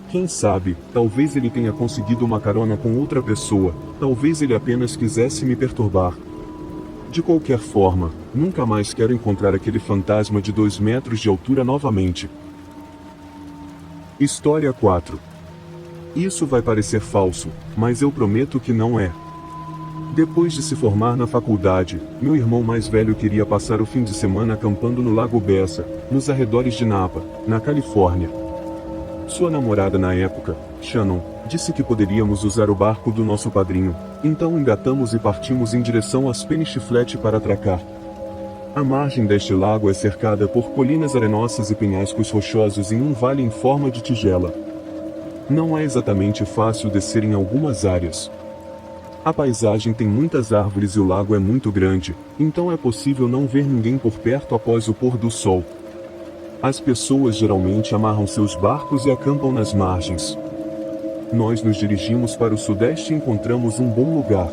Quem sabe, talvez ele tenha conseguido uma carona com outra pessoa, talvez ele apenas quisesse me perturbar. De qualquer forma, nunca mais quero encontrar aquele fantasma de 2 metros de altura novamente. História 4. Isso vai parecer falso, mas eu prometo que não é. Depois de se formar na faculdade, meu irmão mais velho queria passar o fim de semana acampando no Lago Bessa, nos arredores de Napa, na Califórnia. Sua namorada na época, Shannon, disse que poderíamos usar o barco do nosso padrinho, então engatamos e partimos em direção às Penny Flat para atracar. A margem deste lago é cercada por colinas arenosas e penhascos rochosos em um vale em forma de tigela. Não é exatamente fácil descer em algumas áreas. A paisagem tem muitas árvores e o lago é muito grande, então é possível não ver ninguém por perto após o pôr do sol. As pessoas geralmente amarram seus barcos e acampam nas margens. Nós nos dirigimos para o sudeste e encontramos um bom lugar.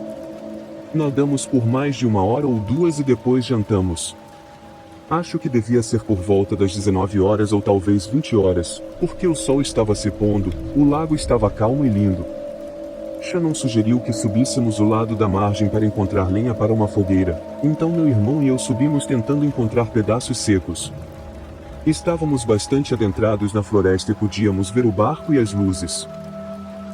Nadamos por mais de 1 hora ou 2 e depois jantamos. Acho que devia ser por volta das 19 horas ou talvez 20 horas, porque o sol estava se pondo, o lago estava calmo e lindo. Shannon sugeriu que subíssemos o lado da margem para encontrar lenha para uma fogueira, então meu irmão e eu subimos tentando encontrar pedaços secos. Estávamos bastante adentrados na floresta e podíamos ver o barco e as luzes.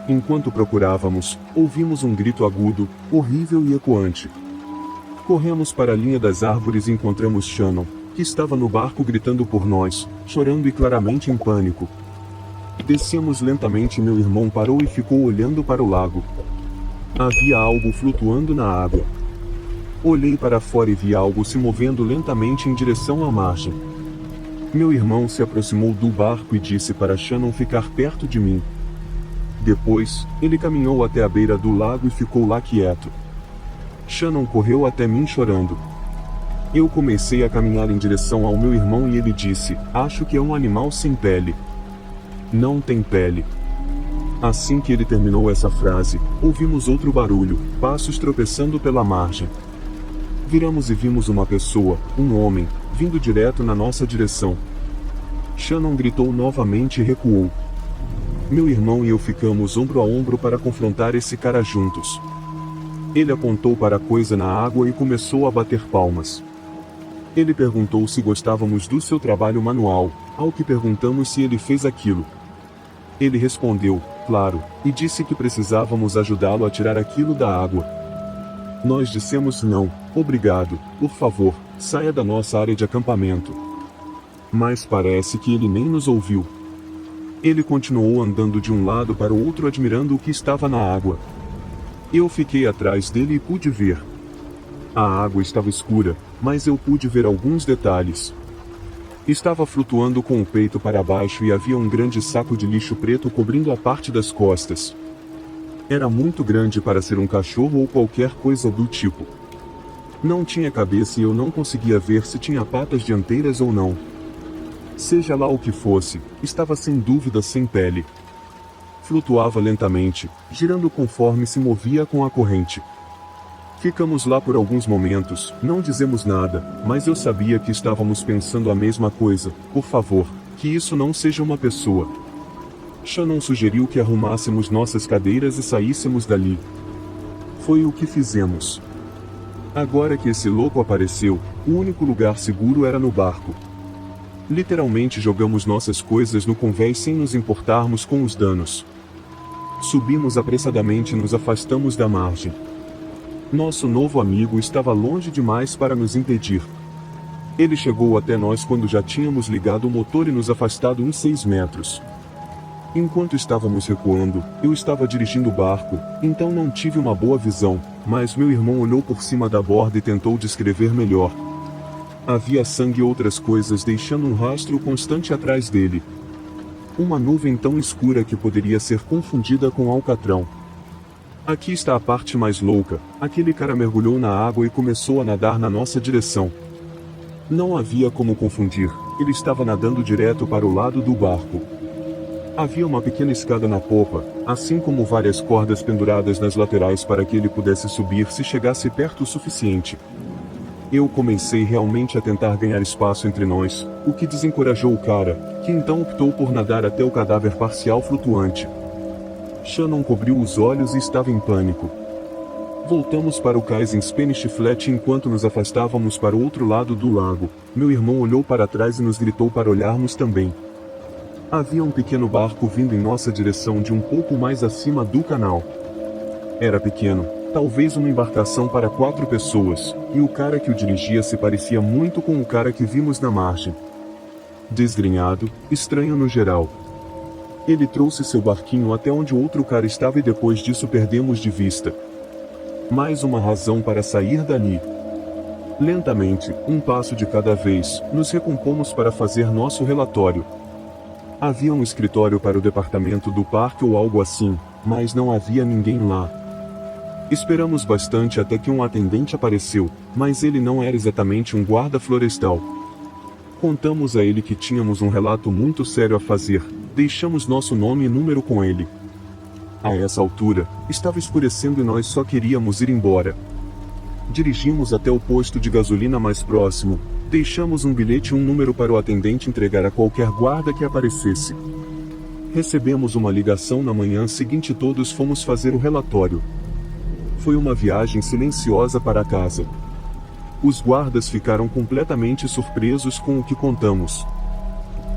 Enquanto procurávamos, ouvimos um grito agudo, horrível e ecoante. Corremos para a linha das árvores e encontramos Shannon, que estava no barco gritando por nós, chorando e claramente em pânico. Descemos lentamente e meu irmão parou e ficou olhando para o lago. Havia algo flutuando na água. Olhei para fora e vi algo se movendo lentamente em direção à margem. Meu irmão se aproximou do barco e disse para Shannon ficar perto de mim. Depois, ele caminhou até a beira do lago e ficou lá quieto. Shannon correu até mim chorando. Eu comecei a caminhar em direção ao meu irmão e ele disse, acho que é um animal sem pele. Não tem pele. Assim que ele terminou essa frase, ouvimos outro barulho, passos tropeçando pela margem. Viramos e vimos uma pessoa, um homem, vindo direto na nossa direção. Shannon gritou novamente e recuou. Meu irmão e eu ficamos ombro a ombro para confrontar esse cara juntos. Ele apontou para a coisa na água e começou a bater palmas. Ele perguntou se gostávamos do seu trabalho manual, ao que perguntamos se ele fez aquilo. Ele respondeu, claro, e disse que precisávamos ajudá-lo a tirar aquilo da água. Nós dissemos não, obrigado, por favor, saia da nossa área de acampamento. Mas parece que ele nem nos ouviu. Ele continuou andando de um lado para o outro admirando o que estava na água. Eu fiquei atrás dele e pude ver. A água estava escura, mas eu pude ver alguns detalhes. Estava flutuando com o peito para baixo e havia um grande saco de lixo preto cobrindo a parte das costas. Era muito grande para ser um cachorro ou qualquer coisa do tipo. Não tinha cabeça e eu não conseguia ver se tinha patas dianteiras ou não. Seja lá o que fosse, estava sem dúvida sem pele. Flutuava lentamente, girando conforme se movia com a corrente. Ficamos lá por alguns momentos, não dizemos nada, mas eu sabia que estávamos pensando a mesma coisa, por favor, que isso não seja uma pessoa. Shannon sugeriu que arrumássemos nossas cadeiras e saíssemos dali. Foi o que fizemos. Agora que esse louco apareceu, o único lugar seguro era no barco. Literalmente jogamos nossas coisas no convés sem nos importarmos com os danos. Subimos apressadamente e nos afastamos da margem. Nosso novo amigo estava longe demais para nos impedir. Ele chegou até nós quando já tínhamos ligado o motor e nos afastado uns 6 metros. Enquanto estávamos recuando, eu estava dirigindo o barco, então não tive uma boa visão, mas meu irmão olhou por cima da borda e tentou descrever melhor. Havia sangue e outras coisas deixando um rastro constante atrás dele. Uma nuvem tão escura que poderia ser confundida com alcatrão. Aqui está a parte mais louca, aquele cara mergulhou na água e começou a nadar na nossa direção. Não havia como confundir, ele estava nadando direto para o lado do barco. Havia uma pequena escada na popa, assim como várias cordas penduradas nas laterais para que ele pudesse subir se chegasse perto o suficiente. Eu comecei realmente a tentar ganhar espaço entre nós, o que desencorajou o cara, que então optou por nadar até o cadáver parcial flutuante. Shannon cobriu os olhos e estava em pânico. Voltamos para o cais em Spanish Flat enquanto nos afastávamos para o outro lado do lago. Meu irmão olhou para trás e nos gritou para olharmos também. Havia um pequeno barco vindo em nossa direção de um pouco mais acima do canal. Era pequeno, talvez uma embarcação para 4 pessoas, e o cara que o dirigia se parecia muito com o cara que vimos na margem. Desgrenhado, estranho no geral. Ele trouxe seu barquinho até onde o outro cara estava e depois disso perdemos de vista. Mais uma razão para sair dali. Lentamente, um passo de cada vez, nos recompomos para fazer nosso relatório. Havia um escritório para o departamento do parque ou algo assim, mas não havia ninguém lá. Esperamos bastante até que um atendente apareceu, mas ele não era exatamente um guarda florestal. Contamos a ele que tínhamos um relato muito sério a fazer, deixamos nosso nome e número com ele. A essa altura, estava escurecendo e nós só queríamos ir embora. Dirigimos até o posto de gasolina mais próximo, deixamos um bilhete e um número para o atendente entregar a qualquer guarda que aparecesse. Recebemos uma ligação na manhã seguinte e todos fomos fazer o relatório. Foi uma viagem silenciosa para casa. Os guardas ficaram completamente surpresos com o que contamos.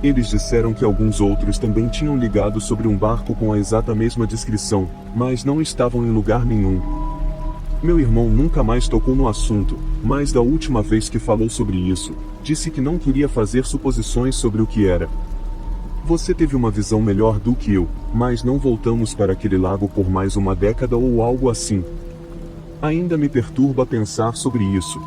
Eles disseram que alguns outros também tinham ligado sobre um barco com a exata mesma descrição, mas não estavam em lugar nenhum. Meu irmão nunca mais tocou no assunto, mas da última vez que falou sobre isso, disse que não queria fazer suposições sobre o que era. Você teve uma visão melhor do que eu, mas não voltamos para aquele lago por mais uma década ou algo assim. Ainda me perturba pensar sobre isso.